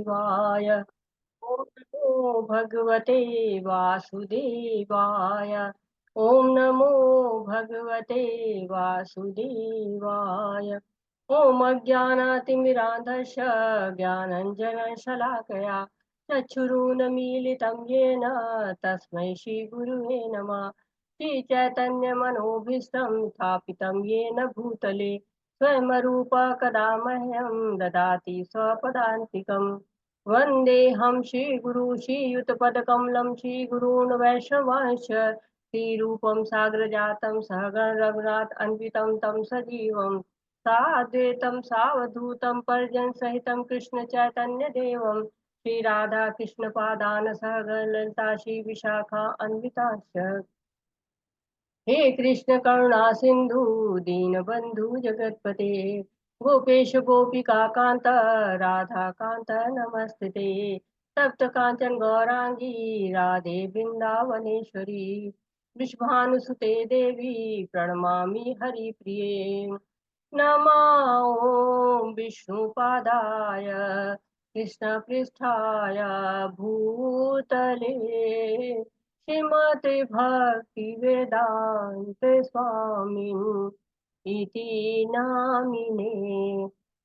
वासुदेवाय। ओम नमो भगवते वासुदेवाय। ओम नमो भगवते वासुदेवाय। ओम अज्ञानातिमिरान्धस्य ज्ञानञ्जनशलाकया चक्षुरुन्मीलितं येन तस्मै श्रीगुरुवे नमः। श्रीचैतन्यमनोभीष्टं स्थापितं येन भूतले स्वयं रूपः कदा मह्यं ददाति स्वपदान्तिकम्। वन्देऽहं श्रीगुरु श्रीयुतपदकमलं श्रीगुरून् वैष्णवांश्च श्रीरूपं साग्रजातं सहगण रघुनाथ अन्वितं तं सजीवं साद्वैतं सावधूतं परिजनसहितं कृष्ण चैतन्यदेवं श्रीराधा कृष्णपादान् सहगण ललिता श्रीविशाखा अन्विताश्च। हे कृष्ण करुणा सिंधु दीनबंधु जगतपते गोपेश गोपिका कांत राधा कांत नमस्ते। तप्त कांचन गौरांगी राधे वृंदावनेश्वरी वृषभानुसुते देवी प्रणमामि हरिप्रिये। नमो विष्णुपादाय कृष्णपृष्ठाय भूतले श्रीमते भक्ति वेदांत स्वामी इति नामिने।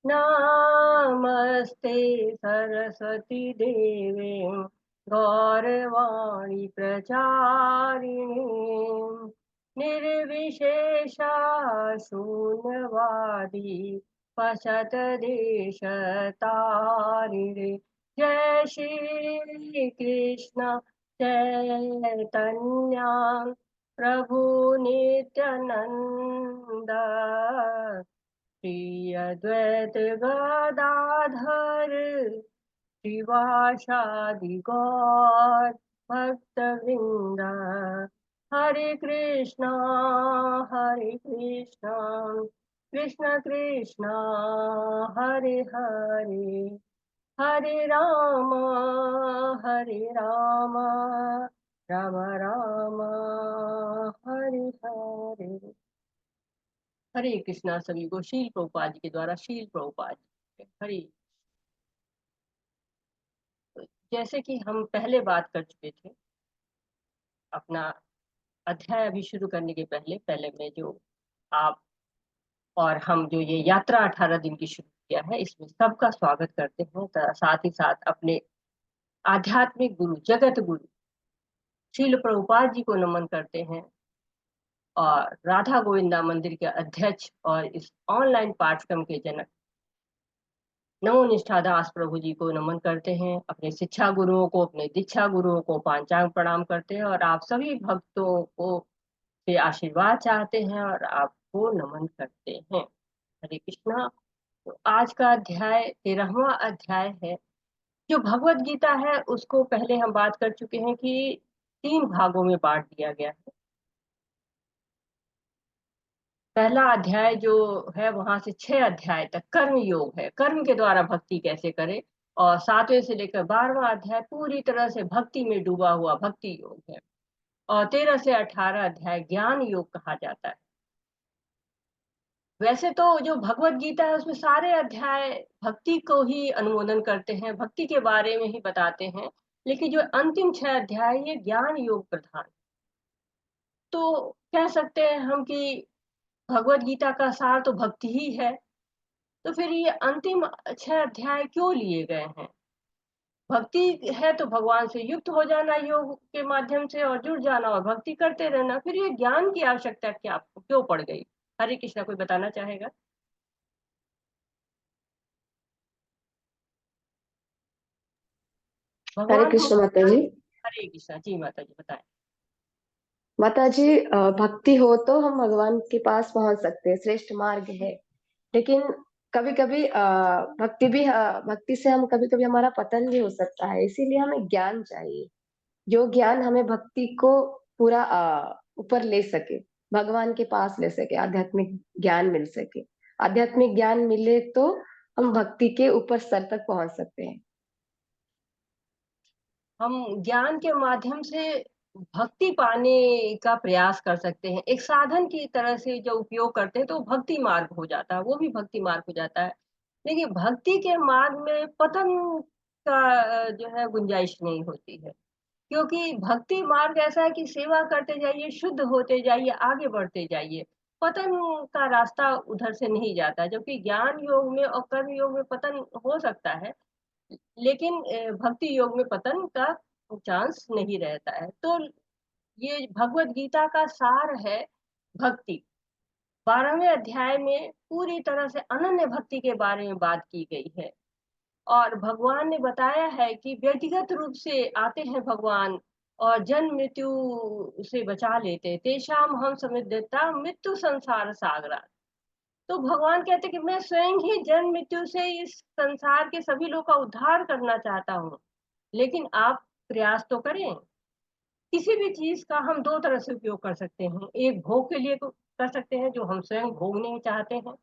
नमस्ते सरस्वती देवे गौरवाणी प्रचारिणे निर्विशेषा शून्यवादी पशत देश तारिणे। जय श्री कृष्ण चैतन्य प्रभु नित्यानंद श्री अद्वैत गदाधर श्रीवासादि गौर भक्तवृंद। हरे कृष्णा कृष्ण कृष्णा हरे हरे हरे राम राम राम हरे हरे। हरे कृष्णा। सभी को शील प्रभुपाद जी के द्वारा शील प्रभुपाद जी हरे। जैसे कि हम पहले बात कर चुके थे, अपना अध्याय अभी शुरू करने के पहले पहले में जो आप और हम जो ये यात्रा 18 दिन की शुरू किया है, इसमें सबका स्वागत करते हैं। साथ ही साथ अपने आध्यात्मिक गुरु जगत गुरु शील प्रभुपाद जी को नमन करते हैं और राधा गोविंदा मंदिर के अध्यक्ष और इस ऑनलाइन पाठ्यक्रम के जनक नमो निष्ठा दास प्रभु जी को नमन करते हैं। अपने शिक्षा गुरुओं को, अपने दीक्षा गुरुओं को पांचांग प्रणाम करते हैं और आप सभी भक्तों को से आशीर्वाद चाहते हैं और आपको नमन करते हैं। हरे कृष्णा। तो आज का अध्याय 13वां अध्याय है। जो भगवत गीता है उसको पहले हम बात कर चुके हैं कि 3 भागों में बांट दिया गया है। पहला अध्याय जो है वहां से 6 अध्याय तक कर्म योग है, कर्म के द्वारा भक्ति कैसे करें। और 7वें से लेकर 12वां अध्याय पूरी तरह से भक्ति में डूबा हुआ भक्ति योग है। और 13 से 18 अध्याय ज्ञान योग कहा जाता है। वैसे तो जो भगवत गीता है उसमें सारे अध्याय भक्ति को ही अनुमोदन करते हैं, भक्ति के बारे में ही बताते हैं, लेकिन जो अंतिम 6 अध्याय ये ज्ञान योग प्रधान। तो कह सकते हैं हम कि भगवत गीता का सार तो भक्ति ही है। तो फिर ये अंतिम 6 अध्याय क्यों लिए गए हैं? भक्ति है तो भगवान से युक्त हो जाना योग के माध्यम से और जुड़ जाना और भक्ति करते रहना, फिर ये ज्ञान की आवश्यकता क्या आपको क्यों पड़ गई? हरे कृष्णा। कोई बताना चाहेगा? हरे भगवान कृष्ण माता जी। हरे कृष्णा जी। माता जी बताएं। माता जी, भक्ति हो तो हम भगवान के पास पहुंच सकते हैं, श्रेष्ठ मार्ग है। लेकिन कभी कभी भक्ति से हम कभी कभी हमारा पतन भी हो सकता है, इसीलिए हमें ज्ञान चाहिए। जो ज्ञान हमें भक्ति को पूरा ऊपर ले सके, भगवान के पास ले सके, आध्यात्मिक ज्ञान मिल सके। आध्यात्मिक ज्ञान मिले तो हम भक्ति के ऊपर स्तर तक पहुंच सकते हैं। हम ज्ञान के माध्यम से भक्ति पाने का प्रयास कर सकते हैं। एक साधन की तरह से जो उपयोग करते हैं तो भक्ति मार्ग हो जाता है, वो भी भक्ति मार्ग हो जाता है। लेकिन भक्ति के मार्ग में पतन का जो है गुंजाइश नहीं होती है। क्योंकि भक्ति मार्ग ऐसा है कि सेवा करते जाइए, शुद्ध होते जाइए, आगे बढ़ते जाइए। पतन का रास्ता उधर से नहीं जाता, जबकि ज्ञान योग में और कर्म योग में पतन हो सकता है, लेकिन भक्ति योग में पतन का चांस नहीं रहता है। तो ये भगवत गीता का सार है भक्ति। 12वें अध्याय में पूरी तरह से अनन्य भक्ति के बारे में बात की गई है। और भगवान ने बताया है कि व्यक्तिगत रूप से आते हैं भगवान और जन्म मृत्यु से बचा लेते, तेषाम हम समिद्धता मृत्यु संसार सागरा। तो भगवान कहते हैं कि मैं स्वयं ही जन्म मृत्यु से इस संसार के सभी लोग का उद्धार करना चाहता हूँ, लेकिन आप प्रयास तो करें। किसी भी चीज का हम दो तरह से उपयोग कर सकते हैं, एक भोग के लिए कर सकते हैं जो हम स्वयं भोगने चाहते हैं,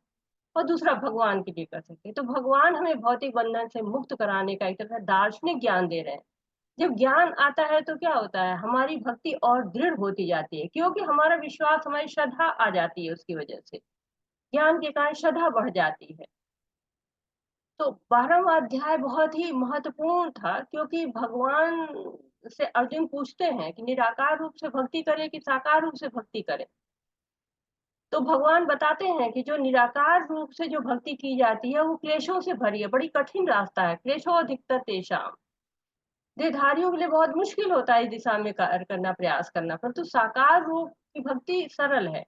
और दूसरा भगवान के लिए कर सकते हैं। तो भगवान हमें भौतिक बंधन से मुक्त कराने का एक तरह दार्शनिक ज्ञान दे रहे हैं। जब ज्ञान आता है तो क्या होता है, हमारी भक्ति और दृढ़ होती जाती है, क्योंकि हमारा विश्वास, हमारी श्रद्धा आ जाती है। उसकी वजह से ज्ञान के कारण श्रद्धा बढ़ जाती है। तो 12वां अध्याय बहुत ही महत्वपूर्ण था, क्योंकि भगवान से अर्जुन पूछते हैं कि निराकार रूप से भक्ति करे कि साकार रूप से भक्ति करे। तो भगवान बताते हैं कि जो निराकार रूप से जो भक्ति की जाती है वो क्लेशों से भरी है, बड़ी कठिन रास्ता है, क्लेशो अधिकतर तेषाम। देहधारियों के लिए बहुत मुश्किल होता है इस दिशा में कार्य करना, प्रयास करना, परंतु साकार रूप की भक्ति सरल है,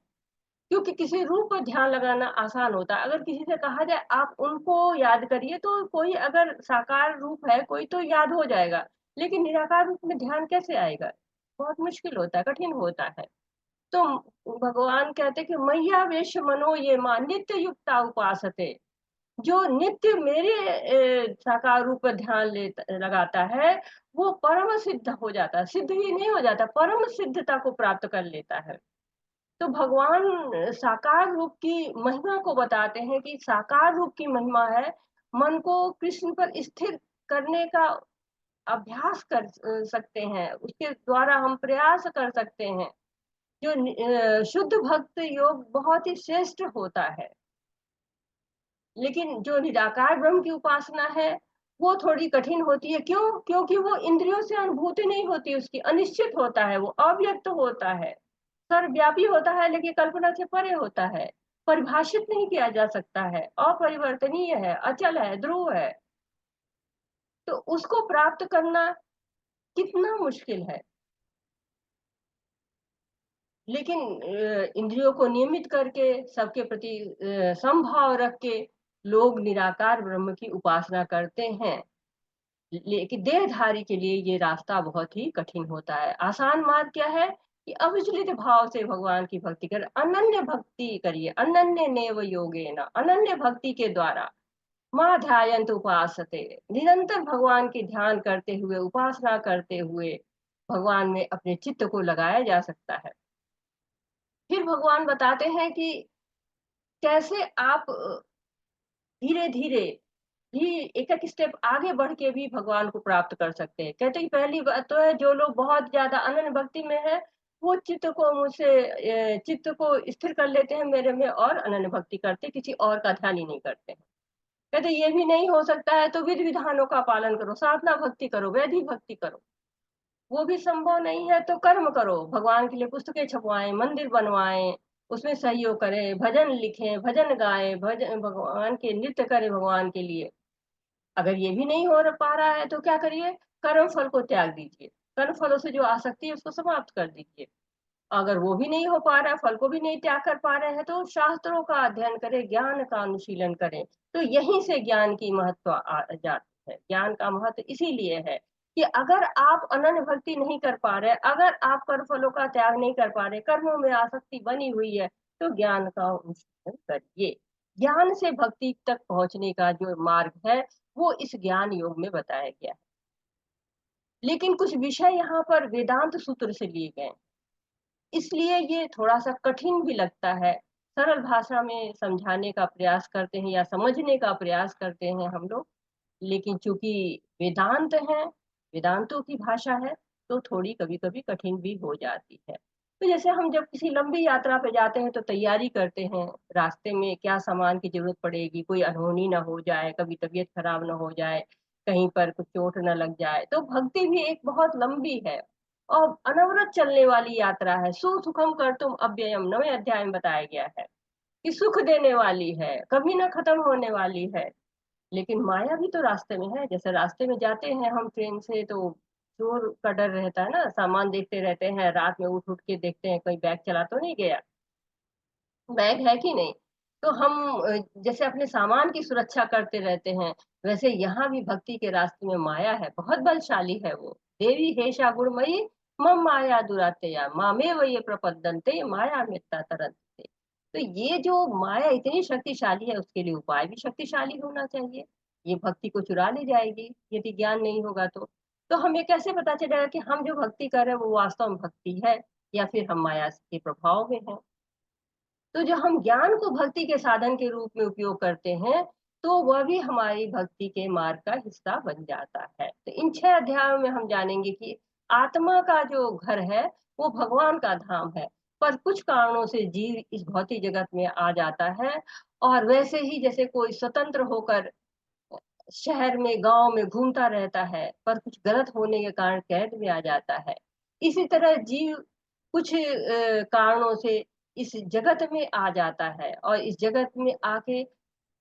क्योंकि किसी रूप पर ध्यान लगाना आसान होता है। अगर किसी से कहा जाए आप उनको याद करिए, तो कोई अगर साकार रूप है कोई तो याद हो जाएगा, लेकिन निराकार रूप में ध्यान कैसे आएगा, बहुत मुश्किल होता है, कठिन होता है। तो भगवान कहते कि मैया वेश मनो ये मां नित्य युक्ता उपासते, जो नित्य मेरे साकार रूप पर ध्यान लगाता है, वो परम सिद्ध हो जाता है। सिद्ध ही नहीं हो जाता, परम सिद्धता को प्राप्त कर लेता है। तो भगवान साकार रूप की महिमा को बताते हैं कि साकार रूप की महिमा है मन को कृष्ण पर स्थिर करने का अभ्यास कर सकते हैं, उसके द्वारा हम प्रयास कर सकते हैं। जो शुद्ध भक्त योग बहुत ही श्रेष्ठ होता है, लेकिन जो निराकार ब्रह्म की उपासना है वो थोड़ी कठिन होती है। क्यों? क्योंकि वो इंद्रियों से अनुभूति नहीं होती, उसकी अनिश्चित होता है, वो अव्यक्त होता है, सर्वव्यापी होता है, लेकिन कल्पना से परे होता है, परिभाषित नहीं किया जा सकता है, अपरिवर्तनीय है, अचल है, ध्रुव है। तो उसको प्राप्त करना कितना मुश्किल है। लेकिन इंद्रियों को नियमित करके सबके प्रति समभाव रख के लोग निराकार ब्रह्म की उपासना करते हैं। लेकिन देहधारी के लिए ये रास्ता बहुत ही कठिन होता है। आसान मार्ग क्या है कि अविचलित भाव से भगवान की भक्ति कर, अनन्य भक्ति करिए, अनन्य नेव योगेन, अनन्य भक्ति के द्वारा माँ ध्यायन्त उपासते, निरंतर भगवान की ध्यान करते हुए, उपासना करते हुए भगवान में अपने चित्त को लगाया जा सकता है। फिर भगवान बताते हैं कि कैसे आप धीरे धीरे ही एक एक स्टेप आगे बढ़ के भी भगवान को प्राप्त कर सकते हैं। कहते हैं कि पहली बात तो है, जो लोग बहुत ज्यादा अनन्य भक्ति में है वो चित्त को मुझसे चित्त को स्थिर कर लेते हैं मेरे में, और अनन्य भक्ति करते, किसी और का ध्यान ही नहीं करते हैं। कहते ये भी नहीं हो सकता है तो विधि विधानों का पालन करो, साधना भक्ति करो, वैदिक भक्ति करो। वो भी संभव नहीं है तो कर्म करो, भगवान के लिए पुस्तकें छपवाएं, मंदिर बनवाएं, उसमें सहयोग करें, भजन लिखें, भजन गाएं, भजन भगवान के नृत्य करें भगवान के लिए। अगर ये भी नहीं हो पा रहा है तो क्या करिए, कर्म फल को त्याग दीजिए, कर्म फलों से जो आसक्ति है उसको समाप्त कर दीजिए। अगर वो भी नहीं हो पा रहा है, फल को भी नहीं त्याग कर पा रहे हैं, तो शास्त्रों का अध्ययन करें, ज्ञान का अनुशीलन करें। तो यहीं से ज्ञान की महत्व आ जाती है। ज्ञान का महत्व इसीलिए है कि अगर आप अनन्य भक्ति नहीं कर पा रहे, अगर आप कर्म फलों का त्याग नहीं कर पा रहे, कर्मों में आसक्ति बनी हुई है, तो ज्ञान का अनुशीलन करिए। ज्ञान से भक्ति तक पहुंचने का जो मार्ग है वो इस ज्ञान योग में बताया गया है। लेकिन कुछ विषय यहाँ पर वेदांत सूत्र से लिए गए, इसलिए ये थोड़ा-सा कठिन भी लगता है। सरल भाषा में समझाने का प्रयास करते हैं या समझने का प्रयास करते हैं हम लोग, लेकिन चूँकि वेदांत है, वेदांतों की भाषा है, तो थोड़ी कभी-कभी कठिन भी हो जाती है। तो जैसे हम जब किसी लंबी यात्रा पे जाते हैं तो तैयारी करते हैं, रास्ते में क्या सामान की ज़रूरत पड़ेगी, कोई अनहोनी ना हो जाए, कभी तबीयत खराब ना हो जाए, कहीं पर कुछ चोट न लग जाए। तो भक्ति भी एक बहुत लंबी है और अनवरत चलने वाली यात्रा है। सुखम कर्तुम अव्ययम 9वें अध्याय में बताया गया है कि सुख देने वाली है, कभी ना खत्म होने वाली है। लेकिन माया भी तो रास्ते में है। जैसे रास्ते में जाते हैं हम ट्रेन से, तो चोर का डर रहता है ना, सामान देखते रहते हैं, रात में उठ उठ के देखते हैं कहीं बैग चला तो नहीं गया, बैग है कि नहीं। तो हम जैसे अपने सामान की सुरक्षा करते रहते हैं, वैसे यहाँ भी भक्ति के रास्ते में माया है, बहुत बलशाली है वो। देवी हेषा गुणमयी मम माया दुरात्या मामे व ये प्रपद्यन्ते माया मित्ता तरन्ते। तो ये जो माया इतनी शक्तिशाली है, उसके लिए उपाय भी शक्तिशाली होना चाहिए। ये भक्ति को चुरा ले जाएगी यदि ज्ञान नहीं होगा तो हमें कैसे पता चलेगा कि हम जो भक्ति कर रहे हैं वो वास्तव में भक्ति है या फिर हम माया के प्रभाव में हैं। तो जो हम ज्ञान को भक्ति के साधन के रूप में उपयोग करते हैं, तो वह भी हमारी भक्ति के मार्ग का हिस्सा बन जाता है। तो इन 6 अध्यायों में हम जानेंगे कि आत्मा का जो घर है वो भगवान का धाम है, पर कुछ कारणों से जीव इस भौतिक जगत में आ जाता है और वैसे ही जैसे कोई स्वतंत्र होकर शहर में गांव में घूमता रहता है, पर कुछ गलत होने के कारण कैद में आ जाता है। इसी तरह जीव कुछ कारणों से इस जगत में आ जाता है और इस जगत में आके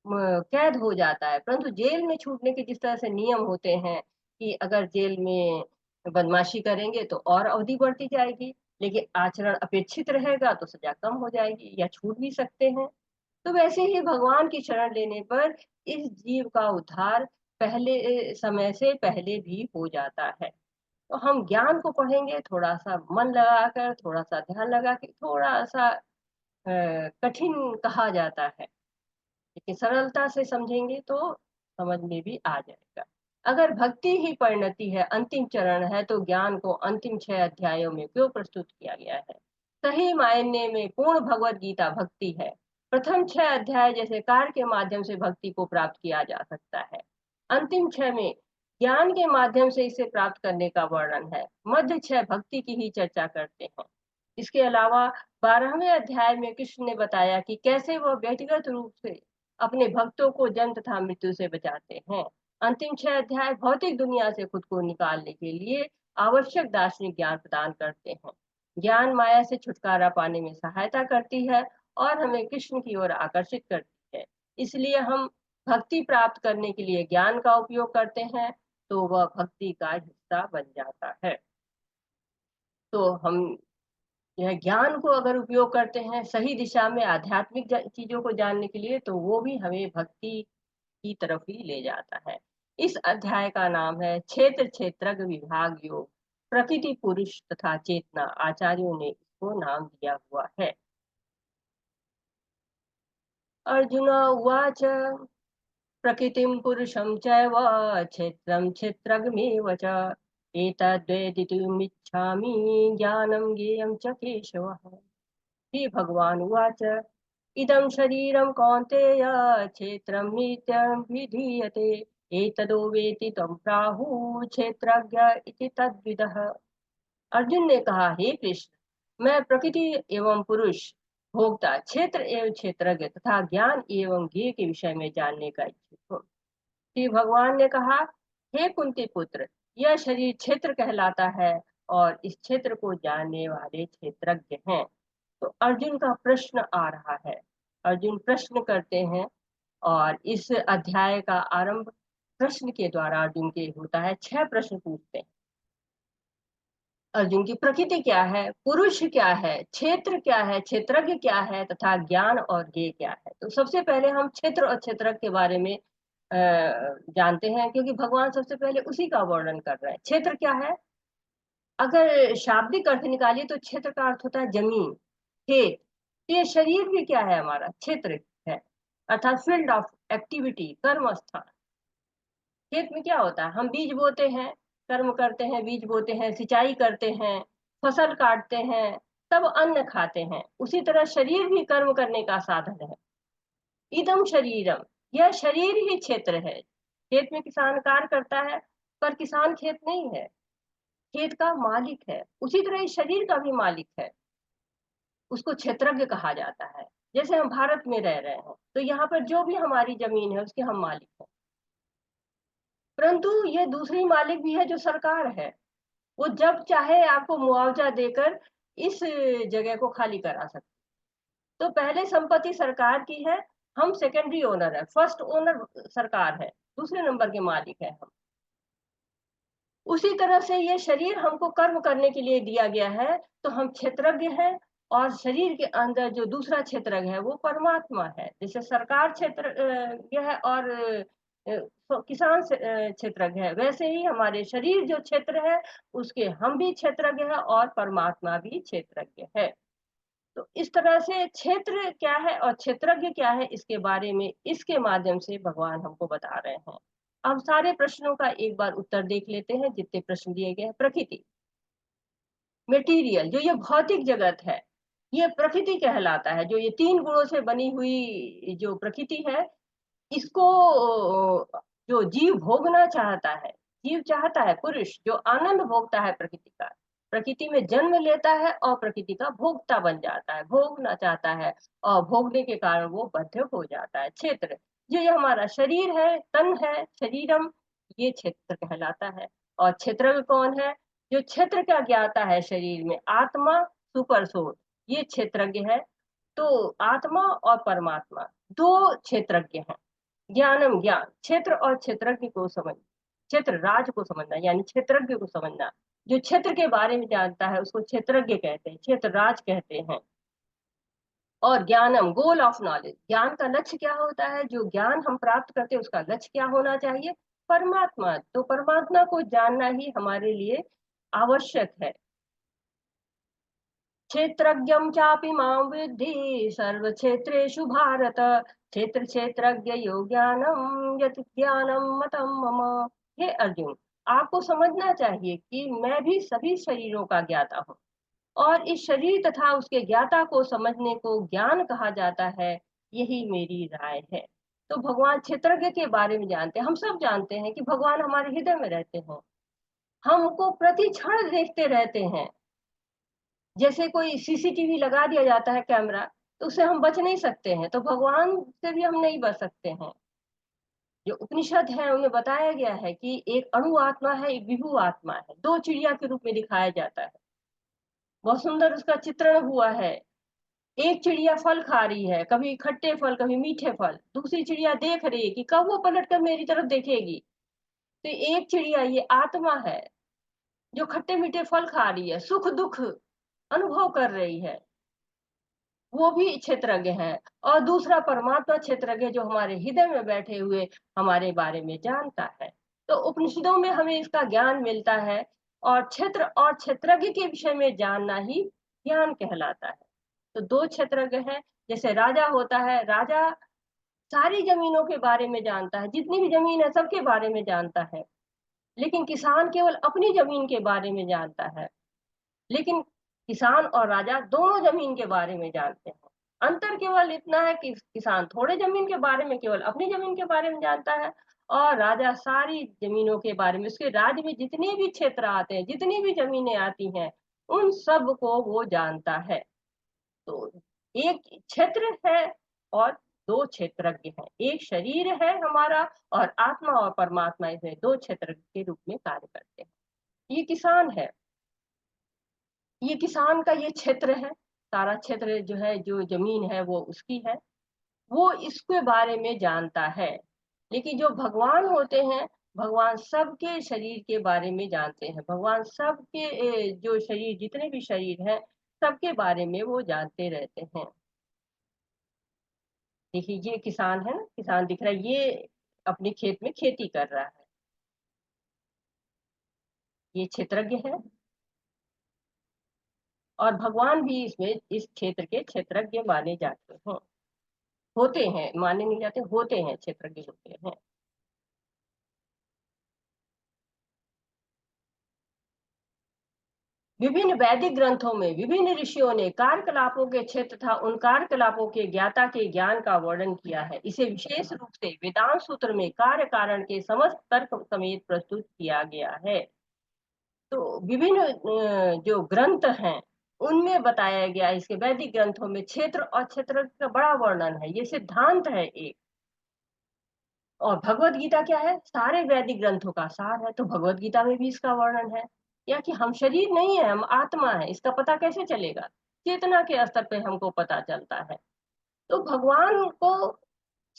कैद हो जाता है। परंतु जेल में छूटने के जिस तरह से नियम होते हैं कि अगर जेल में बदमाशी करेंगे तो और अवधि बढ़ती जाएगी, लेकिन आचरण अपेक्षित रहेगा तो सजा कम हो जाएगी या छूट भी सकते हैं। तो वैसे ही भगवान की शरण लेने पर इस जीव का उद्धार पहले समय से पहले भी हो जाता है। तो हम ज्ञान को पढ़ेंगे थोड़ा सा मन लगाकर, थोड़ा सा ध्यान लगा के, थोड़ा सा कठिन कहा जाता है, लेकिन सरलता से समझेंगे तो समझ में भी आ जाएगा। अगर भक्ति ही परिणति है, अंतिम चरण है, तो ज्ञान को अंतिम 6 अध्यायों में क्यों प्रस्तुत किया गया है। सही मायने में पूर्ण भगवत गीता भक्ति है। प्रथम 6 अध्याय जैसे कार्य के माध्यम से भक्ति को प्राप्त किया जा सकता है, अंतिम 6 में ज्ञान के माध्यम से इसे प्राप्त करने का वर्णन है। मध्य 6 भक्ति की ही चर्चा करते हैं। इसके अलावा 12वें अध्याय में कृष्ण ने बताया कि कैसे वह व्यक्तिगत रूप से अपने भक्तों को जन्म तथा मृत्यु से बचाते हैं। अंतिम 6 अध्याय भौतिक दुनिया से खुद को निकालने के लिए आवश्यक दार्शनिक ज्ञान प्रदान करते हैं। ज्ञान माया से छुटकारा पाने में सहायता करती है और हमें कृष्ण की ओर आकर्षित करती है। इसलिए हम भक्ति प्राप्त करने के लिए ज्ञान का उपयोग करते हैं, तो वह भक्ति का हिस्सा बन जाता है। तो हम यह ज्ञान को अगर उपयोग करते हैं सही दिशा में आध्यात्मिक चीजों को जानने के लिए, तो वो भी हमें भक्ति की तरफ ही ले जाता है। इस अध्याय का नाम है क्षेत्र क्षेत्रज्ञ विभाग योग, प्रकृति पुरुष तथा चेतना। आचार्यों ने इसको नाम दिया हुआ है। अर्जुन उवाच प्रकृतिं पुरुषं चैव क्षेत्रं क्षेत्रज्ञमेव च एतद्वेदितुमिच्छामि ज्ञानं ज्ञेयं च केशव। श्री भगवान उवाच इदं शरीरं कौन्तेय क्षेत्रं नित्यं विधीयते एतदो वेति तं प्राहुः क्षेत्रज्ञ इति तद्विदः। अर्जुन ने कहा, हे कृष्ण, मैं प्रकृति एवं पुरुष, भोक्ता, क्षेत्र एवं क्षेत्रज्ञ तथा ज्ञान एवं ज्ञेय के विषय में जानने का इच्छुक हूँ। श्री भगवान ने कहा, हे कुंती पुत्र, यह शरीर क्षेत्र कहलाता है और इस क्षेत्र को जानने वाले क्षेत्रज्ञ हैं। तो अर्जुन का प्रश्न आ रहा है, अर्जुन प्रश्न करते हैं और इस अध्याय का आरंभ प्रश्न के द्वारा अर्जुन के होता है। 6 प्रश्न पूछते हैं अर्जुन की। प्रकृति क्या है, पुरुष क्या है, क्षेत्र क्या है, क्षेत्रज्ञ क्या है तथा ज्ञान और ज्ञेय क्या है। तो सबसे पहले हम क्षेत्र और क्षेत्रज्ञ के बारे में जानते हैं, क्योंकि भगवान सबसे पहले उसी का वर्णन कर रहे हैं। क्षेत्र क्या है, अगर शाब्दिक अर्थ निकालिए तो क्षेत्र का अर्थ होता है जमीन, खेत। तो ये शरीर भी क्या है, हमारा क्षेत्र है, अर्थात फील्ड ऑफ एक्टिविटी, कर्म स्थान। खेत में क्या होता है, हम बीज बोते हैं, कर्म करते हैं, बीज बोते हैं, सिंचाई करते हैं, फसल काटते हैं, तब अन्न खाते हैं। उसी तरह शरीर भी कर्म करने का साधन है। इदम शरीरम, यह शरीर ही क्षेत्र है। खेत में किसान कार्य करता है, पर किसान खेत नहीं है, खेत का मालिक है। उसी तरह इस शरीर का भी मालिक है, उसको क्षेत्रज्ञ कहा जाता है। जैसे हम भारत में रह रहे हैं, तो यहाँ पर जो भी हमारी जमीन है उसके हम मालिक हैं। परंतु ये दूसरी मालिक भी है जो सरकार है। वो जब चाहे आपको मुआवजा देकर इस जगह को खाली करा सकती। तो पहले संपत्ति सरकार की है, हम सेकेंडरी ओनर है, फर्स्ट ओनर सरकार है, दूसरे नंबर के मालिक है हम। उसी तरह से ये शरीर हमको कर्म करने के लिए दिया गया है, तो हम क्षेत्रज्ञ हैं और शरीर के अंदर जो दूसरा क्षेत्रज्ञ है वो परमात्मा है। जैसे सरकार क्षेत्रज्ञ है और किसान क्षेत्रज्ञ है, वैसे ही हमारे शरीर जो क्षेत्र है उसके हम भी क्षेत्रज्ञ है और परमात्मा भी क्षेत्रज्ञ है। तो इस तरह से क्षेत्र क्या है और क्षेत्रज्ञ क्या है, इसके बारे में इसके माध्यम से भगवान हमको बता रहे हैं। अब सारे प्रश्नों का एक बार उत्तर देख लेते हैं जितने प्रश्न दिए गए हैं। प्रकृति, मटेरियल, जो ये भौतिक जगत है, ये प्रकृति कहलाता है। जो ये 3 गुणों से बनी हुई जो प्रकृति है, इसको जो जीव भोगना चाहता है, जीव चाहता है, पुरुष जो आनंद भोगता है प्रकृति का, प्रकृति में जन्म लेता है और प्रकृति का भोक्ता बन जाता है, भोगना चाहता है और भोगने के कारण वो बद्ध हो जाता है। क्षेत्र, जो ये हमारा शरीर है, तन है, शरीरम, ये क्षेत्र कहलाता है। और क्षेत्र कौन है? जो क्षेत्र का ज्ञाता है शरीर में, आत्मा, सुपर सोल, ये क्षेत्रज्ञ है। तो आत्मा और परमात्मा दो क्षेत्रज्ञ हैं। ज्ञानम, ज्ञान, क्षेत्र और क्षेत्रज्ञ को समझ, क्षेत्र राज को समझना यानी क्षेत्रज्ञ को समझना। जो क्षेत्र के बारे में जानता है उसको क्षेत्रज्ञ कहते हैं, क्षेत्र राज कहते हैं। और ज्ञानम, गोल ऑफ नॉलेज, ज्ञान का लक्ष्य क्या होता है, जो ज्ञान हम प्राप्त करते हैं उसका लक्ष्य क्या होना चाहिए? परमात्मा। तो परमात्मा को जानना ही हमारे लिए आवश्यक है। क्षेत्रज्ञं चापि मां विद्धि सर्वक्षेत्रेषु भारत, क्षेत्र क्षेत्रज्ञ यो ज्ञानम यत् ज्ञानम मतम मम। हे अर्जुन, आपको समझना चाहिए कि मैं भी सभी शरीरों का ज्ञाता हूँ और इस शरीर तथा उसके ज्ञाता को समझने को ज्ञान कहा जाता है। यही मेरी राय है। तो भगवान क्षेत्रज्ञ के बारे में जानते हैं। हम सब जानते हैं कि भगवान हमारे हृदय में रहते हैं, हमको प्रति क्षण देखते रहते हैं। जैसे कोई सीसीटीवी लगा दिया जाता है कैमरा, तो उससे हम बच नहीं सकते हैं, तो भगवान से भी हम नहीं बच सकते हैं। जो उपनिषद है उनमें बताया गया है कि एक अणु आत्मा है, एक विभु आत्मा है, दो चिड़िया के रूप में दिखाया जाता है। बहुत सुंदर उसका चित्रण हुआ है। एक चिड़िया फल खा रही है, कभी खट्टे फल कभी मीठे फल, दूसरी चिड़िया देख रही है कि कब वो पलट कर मेरी तरफ देखेगी। तो एक चिड़िया ये आत्मा है जो खट्टे मीठे फल खा रही है, सुख दुख अनुभव कर रही है, वो भी क्षेत्रज्ञ है। और दूसरा परमात्मा क्षेत्रज्ञ, जो हमारे हृदय में बैठे हुए हमारे बारे में जानता है। तो उपनिषदों में हमें इसका ज्ञान मिलता है और क्षेत्र और क्षेत्रज्ञ के विषय में जानना ही ज्ञान कहलाता है। तो दो क्षेत्रज्ञ हैं। जैसे राजा होता है, राजा सारी जमीनों के बारे में जानता है, जितनी भी जमीन है सबके बारे में जानता है। लेकिन किसान केवल अपनी जमीन के बारे में जानता है। लेकिन किसान और राजा दोनों जमीन के बारे में जानते हैं। अंतर केवल इतना है कि किसान थोड़े जमीन के बारे में, केवल अपनी जमीन के बारे में जानता है और राजा सारी जमीनों के बारे में, उसके राज्य में जितने भी क्षेत्र आते हैं, जितनी भी जमीनें आती हैं, उन सब को वो जानता है। तो एक क्षेत्र है और दो क्षेत्रज्ञ हैं। एक शरीर है हमारा और आत्मा और परमात्मा इसमें दो क्षेत्र के रूप में कार्य करते हैं। ये किसान है, ये किसान का ये क्षेत्र है, सारा क्षेत्र जो है, जो जमीन है वो उसकी है, वो इसके बारे में जानता है। लेकिन जो भगवान होते हैं, भगवान सबके शरीर के बारे में जानते हैं। भगवान सबके जो शरीर, जितने भी शरीर हैं, सबके बारे में वो जानते रहते हैं। देखिए ये किसान है ना, किसान दिख रहा है, ये अपने खेत में खेती कर रहा है, ये क्षेत्रज्ञ है। और भगवान भी इसमें इस क्षेत्र के क्षेत्रज्ञ माने जाते हैं, होते हैं, माने नहीं जाते, होते हैं, क्षेत्रज्ञ होते हैं। विभिन्न वैदिक ग्रंथों में विभिन्न ऋषियों ने कार्यकलापों के क्षेत्र तथा उन कार्यकलापों के ज्ञाता के ज्ञान का वर्णन किया है। इसे विशेष रूप से वेदांत सूत्र में कार्य कारण के समस्त तर्क समेत प्रस्तुत किया गया है। तो विभिन्न जो ग्रंथ हैं उनमें बताया गया, इसके वैदिक ग्रंथों में क्षेत्र और क्षेत्र का बड़ा वर्णन है। ये सिद्धांत है एक, और भगवत गीता क्या है? सारे वैदिक ग्रंथों का सार है, तो भगवत गीता में भी इसका वर्णन है। या कि हम शरीर नहीं है, हम आत्मा है, इसका पता कैसे चलेगा? चेतना के स्तर पे हमको पता चलता है। तो भगवान को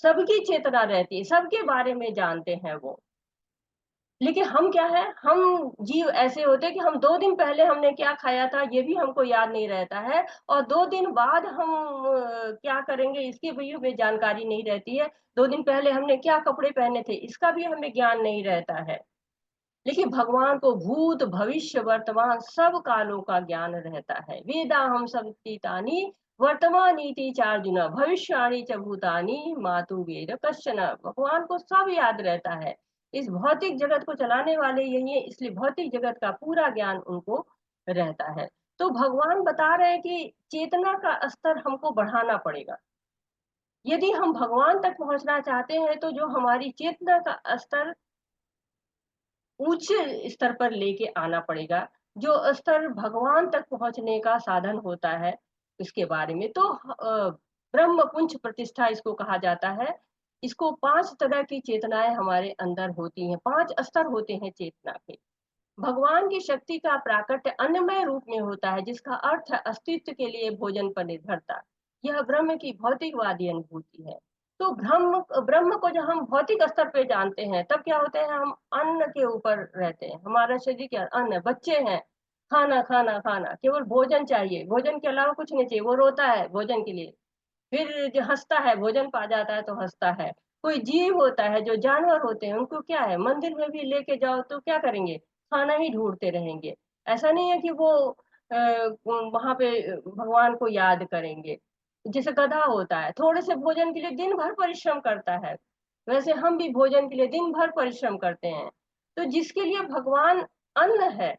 सबकी चेतना रहती है, सबके बारे में जानते हैं वो। लेकिन हम क्या है, हम जीव ऐसे होते हैं कि हम 2 दिन पहले हमने क्या खाया था ये भी हमको याद नहीं रहता है, और 2 दिन बाद हम क्या करेंगे इसकी भी हमें जानकारी नहीं रहती है। 2 दिन पहले हमने क्या कपड़े पहने थे इसका भी हमें ज्ञान नहीं रहता है। लेकिन भगवान को भूत भविष्य वर्तमान सब कालों का ज्ञान रहता है। वेदाहम संतीतानि वर्तमानीति चार्जुन भविष्याणि च भूतानि मातु वेद कश्चन। भगवान को सब याद रहता है। इस भौतिक जगत को चलाने वाले यही है, इसलिए भौतिक जगत का पूरा ज्ञान उनको रहता है। तो भगवान बता रहे हैं कि चेतना का स्तर हमको बढ़ाना पड़ेगा। यदि हम भगवान तक पहुंचना चाहते हैं तो जो हमारी चेतना का स्तर उच्च स्तर पर लेके आना पड़ेगा, जो स्तर भगवान तक पहुँचने का साधन होता है, इसके बारे में तो ब्रह्म पुंछ प्रतिष्ठा इसको कहा जाता है। इसको 5 तरह की चेतनाएँ हमारे अंदर होती हैं, 5 स्तर होते हैं चेतना के। भगवान की शक्ति का प्राकट्य अन्नमय रूप में होता है, जिसका अर्थ है अस्तित्व के लिए भोजन पर निर्भरता। यह ब्रह्म की भौतिकवादी अनुभूति है। तो ब्रह्म ब्रह्म को जब हम भौतिक स्तर पे जानते हैं तब क्या होते हैं, हम अन्न के ऊपर रहते हैं। हमारा शरीर क्या अन्न है, बच्चे हैं, खाना खाना खाना, केवल भोजन चाहिए, भोजन के अलावा कुछ नहीं चाहिए, वो रोता है भोजन के लिए। फिर जो हँसता है, भोजन पा जाता है तो हँसता है। कोई जीव होता है, जो जानवर होते हैं, उनको क्या है, मंदिर में भी लेके जाओ तो क्या करेंगे? खाना ही ढूँढते रहेंगे। ऐसा नहीं है कि वो वहाँ पे भगवान को याद करेंगे। जैसे गधा होता है, थोड़े से भोजन के लिए दिन भर परिश्रम करता है, वैसे हम भी भोजन के लिए दिन भर परिश्रम करते हैं। तो जिसके लिए भगवान अन्न है,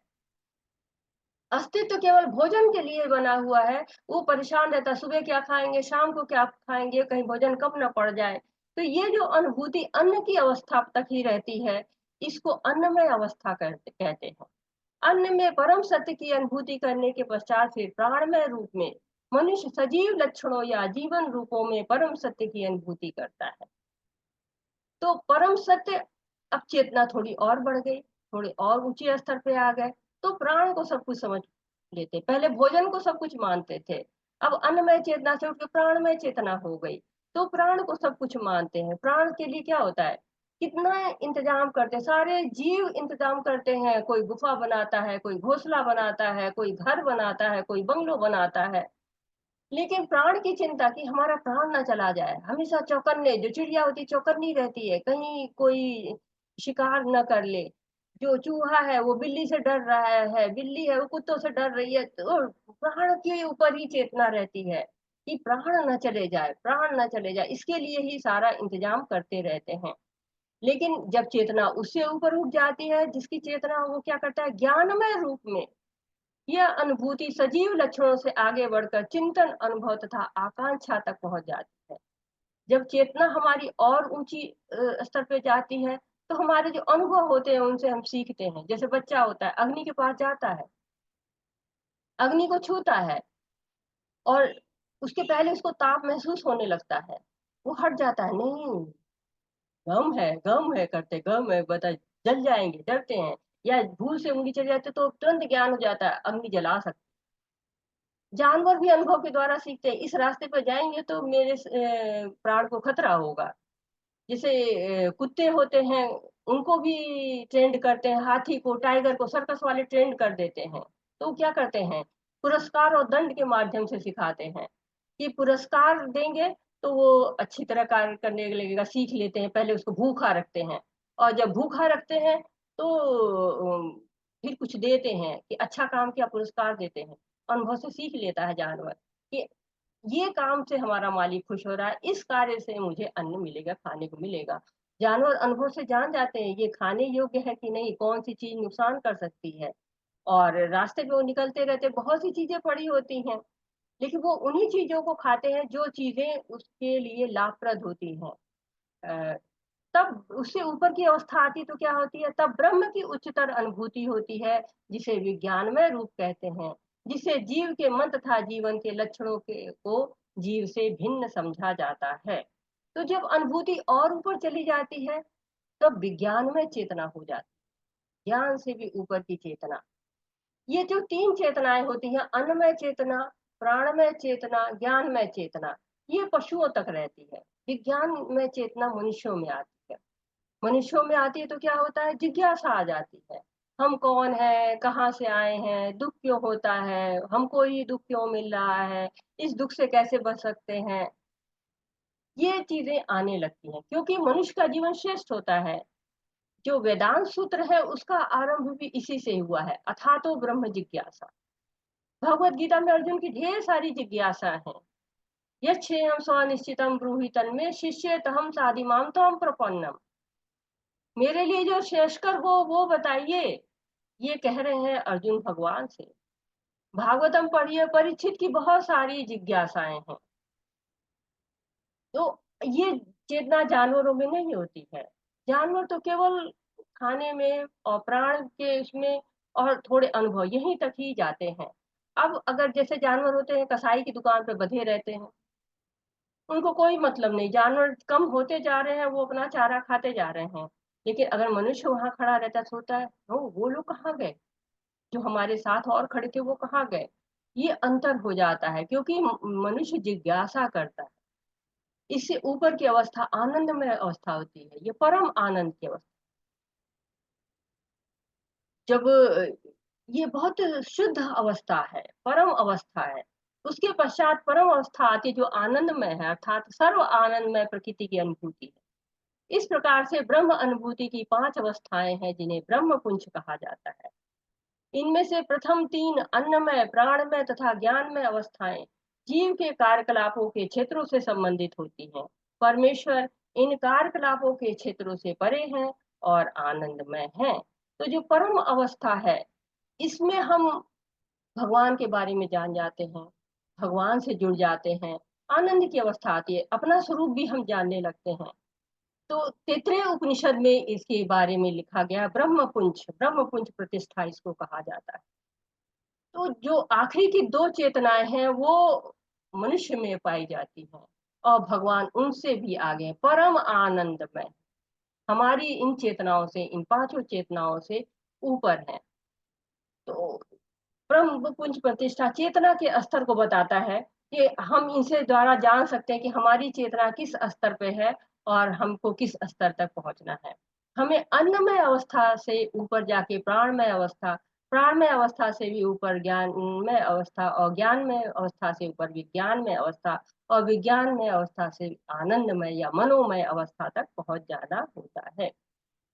अस्तित्व केवल भोजन के लिए बना हुआ है, वो परेशान रहता है, सुबह क्या खाएँगे, शाम को क्या खाएँगे, कहीं भोजन कम ना पड़ जाए। तो ये जो अनुभूति अन्न की अवस्था तक ही रहती है, इसको अन्नमय अवस्था कहते हैं। अन्न में परम सत्य की अनुभूति करने के पश्चात फिर प्राणमय रूप में मनुष्य सजीव लक्षणों या जीवन रूपों में परम सत्य की अनुभूति करता है। तो परम सत्य, अब चेतना थोड़ी और बढ़ गई, थोड़े और ऊंचे स्तर पे आ गए, तो प्राण को सब कुछ समझ लेते। पहले भोजन को सब कुछ मानते थे, अब अन्नमय चेतना से उठ के प्राणमय चेतना हो गई, तो प्राण को सब कुछ मानते हैं। प्राण के लिए क्या होता है, कितना इंतजाम करते हैं, सारे जीव इंतजाम करते हैं। कोई गुफा बनाता है, कोई घोंसला बनाता है, कोई घर बनाता है, कोई बंगलो बनाता है। लेकिन प्राण की चिंता कि हमारा प्राण ना चला जाए, हमेशा चौकन्ने, जो चिड़िया होती है चौकन्नी रहती है, कहीं कोई शिकार न कर ले। जो चूहा है वो बिल्ली से डर रहा है, बिल्ली है वो कुत्तों से डर रही है, तो प्राण के ऊपर ही चेतना रहती है कि प्राण न चले जाए, प्राण न चले जाए, इसके लिए ही सारा इंतजाम करते रहते हैं। लेकिन जब चेतना उससे ऊपर उठ जाती है, जिसकी चेतना वो क्या करता है, ज्ञानमय रूप में यह अनुभूति सजीव लक्षणों से आगे बढ़कर चिंतन, अनुभव तथा आकांक्षा तक पहुंच जाती है। जब चेतना हमारी और ऊंची स्तर पे जाती है, तो हमारे जो अनुभव होते हैं उनसे हम सीखते हैं। जैसे बच्चा होता है, अग्नि के पास जाता है, अग्नि को छूता है, और उसके पहले उसको ताप महसूस होने लगता है, वो हट जाता है, नहीं गम है करते, गम है बता, जल जाएंगे, डरते हैं। या भूल से उंगली चली जाती है तो तुरंत ज्ञान हो जाता है, अग्नि जला सकते। जानवर भी अनुभव के द्वारा सीखते हैं, इस रास्ते पर जाएंगे तो मेरे प्राण को खतरा होगा। जैसे कुत्ते होते हैं, उनको भी ट्रेंड करते हैं, हाथी को, टाइगर को सर्कस वाले ट्रेंड कर देते हैं। तो क्या करते हैं, पुरस्कार और दंड के माध्यम से सिखाते हैं कि पुरस्कार देंगे तो वो अच्छी तरह कार्य करने लगेगा, सीख लेते हैं। पहले उसको भूखा रखते हैं, और जब भूखा रखते हैं तो फिर कुछ देते हैं कि अच्छा काम किया, पुरस्कार देते हैं। अनुभव से सीख लेता है जानवर कि ये काम से हमारा मालिक खुश हो रहा है, इस कार्य से मुझे अन्न मिलेगा, खाने को मिलेगा। जानवर अनुभव से जान जाते हैं ये खाने योग्य है कि नहीं, कौन सी चीज नुकसान कर सकती है। और रास्ते में वो निकलते रहते, बहुत सी चीजें पड़ी होती हैं, लेकिन वो उन्हीं चीजों को खाते हैं जो चीजें उसके लिए लाभप्रद होती हैं। अ, तब उससे ऊपर की अवस्था आती तो क्या होती है, तब ब्रह्म की उच्चतर अनुभूति होती है, जिसे विज्ञानमय रूप कहते हैं, जिसे जीव के मन तथा जीवन के लक्षणों के को जीव से भिन्न समझा जाता है। तो जब अनुभूति और ऊपर चली जाती है तब विज्ञान में चेतना हो जाती है, ज्ञान से भी ऊपर की चेतना। ये जो 3 चेतनाएं होती हैं, अन्नमय चेतना, प्राणमय चेतना, ज्ञानमय चेतना, ये पशुओं तक रहती है। विज्ञान में चेतना मनुष्यों में आती है। मनुष्यों में आती है तो क्या होता है, जिज्ञासा आ जाती है। हम कौन है, कहाँ से आए हैं, दुख क्यों होता है, हमको ये दुख क्यों मिल रहा है, इस दुख से कैसे बच सकते हैं। ये चीजें आने लगती हैं क्योंकि मनुष्य का जीवन श्रेष्ठ होता है। जो वेदांत सूत्र है उसका आरंभ भी इसी से हुआ है, अथातो ब्रह्म जिज्ञासा। भगवत गीता में अर्जुन की ढेर सारी जिज्ञासा है। यच्छेयम स्वनिश्चितम ब्रूहि तन्मे शिष्येतहम साधिमाम त्वं प्रपन्नम। मेरे लिए जो श्रेष्ठकर हो वो बताइए, ये कह रहे हैं अर्जुन भगवान से। भागवतम पढ़िए, परीक्षित की बहुत सारी जिज्ञासाएं हैं। तो ये चेतना जानवरों में नहीं होती है। जानवर तो केवल खाने में और प्राण के इसमें और थोड़े अनुभव यहीं तक ही जाते हैं। अब अगर जैसे जानवर होते हैं कसाई की दुकान पे बंधे रहते हैं, उनको कोई मतलब नहीं, जानवर कम होते जा रहे हैं, वो अपना चारा खाते जा रहे हैं। लेकिन अगर मनुष्य वहां खड़ा रहता सोचता है, वो लोग कहाँ गए, जो हमारे साथ और खड़े थे वो कहाँ गए। ये अंतर हो जाता है क्योंकि मनुष्य जिज्ञासा करता है। इससे ऊपर की अवस्था आनंदमय अवस्था होती है, ये परम आनंद की अवस्था। जब ये बहुत शुद्ध अवस्था है, परम अवस्था है। उसके पश्चात परम अवस्था आती है जो आनंदमय है, अर्थात सर्व आनंदमय प्रकृति की अनुभूति है। इस प्रकार से ब्रह्म अनुभूति की 5 अवस्थाएं हैं जिन्हें ब्रह्म पुंज कहा जाता है। इनमें से प्रथम 3 अन्नमय, प्राणमय तथा ज्ञानमय अवस्थाएं जीव के कार्यकलापों के क्षेत्रों से संबंधित होती हैं। परमेश्वर इन कार्यकलापों के क्षेत्रों से परे हैं और आनंदमय हैं। तो जो परम अवस्था है, इसमें हम भगवान के बारे में जान जाते हैं, भगवान से जुड़ जाते हैं, आनंद की अवस्था आती है, अपना स्वरूप भी हम जानने लगते हैं। तो तैत्तिरीय उपनिषद में इसके बारे में लिखा गया, ब्रह्म पुंज प्रतिष्ठा इसको कहा जाता है। तो जो आखिरी की 2 चेतनाएं हैं वो मनुष्य में पाई जाती हैं और भगवान उनसे भी आगे परम आनंदमय, हमारी इन चेतनाओं से, इन 5 चेतनाओं से ऊपर है। तो ब्रह्म पुंज प्रतिष्ठा चेतना के स्तर को बताता है कि हम इनसे द्वारा जान सकते हैं कि हमारी चेतना किस स्तर पे है और हमको किस स्तर तक पहुंचना है। हमें अन्नमय अवस्था से ऊपर जाके प्राणमय अवस्था, प्राणमय अवस्था से भी ऊपर ज्ञानमय अवस्था और ज्ञानमय अवस्था से ऊपर विज्ञानमय अवस्था और विज्ञानमय अवस्था से आनंदमय या मनोमय अवस्था तक पहुंच जाना होता है।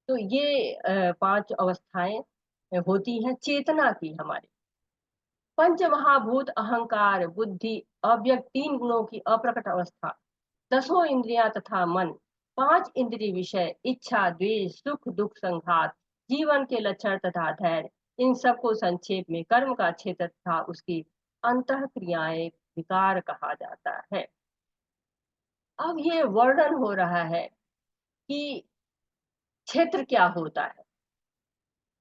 तो ये 5 अवस्थाएं होती हैं चेतना की हमारी। पंच महाभूत अहंकार, बुद्धि, अव्यक्त 3 गुणों की अप्रकट अवस्था, 10 इंद्रियां तथा मन, 5 इंद्रिय विषय, इच्छा, द्वेष, सुख दुख संघात, जीवन के लक्षण तथा धैर्य, इन सबको संक्षेप में कर्म का क्षेत्र तथा उसकी अंतः क्रियाएं विकार कहा जाता है। अब ये वर्णन हो रहा है कि क्षेत्र क्या होता है।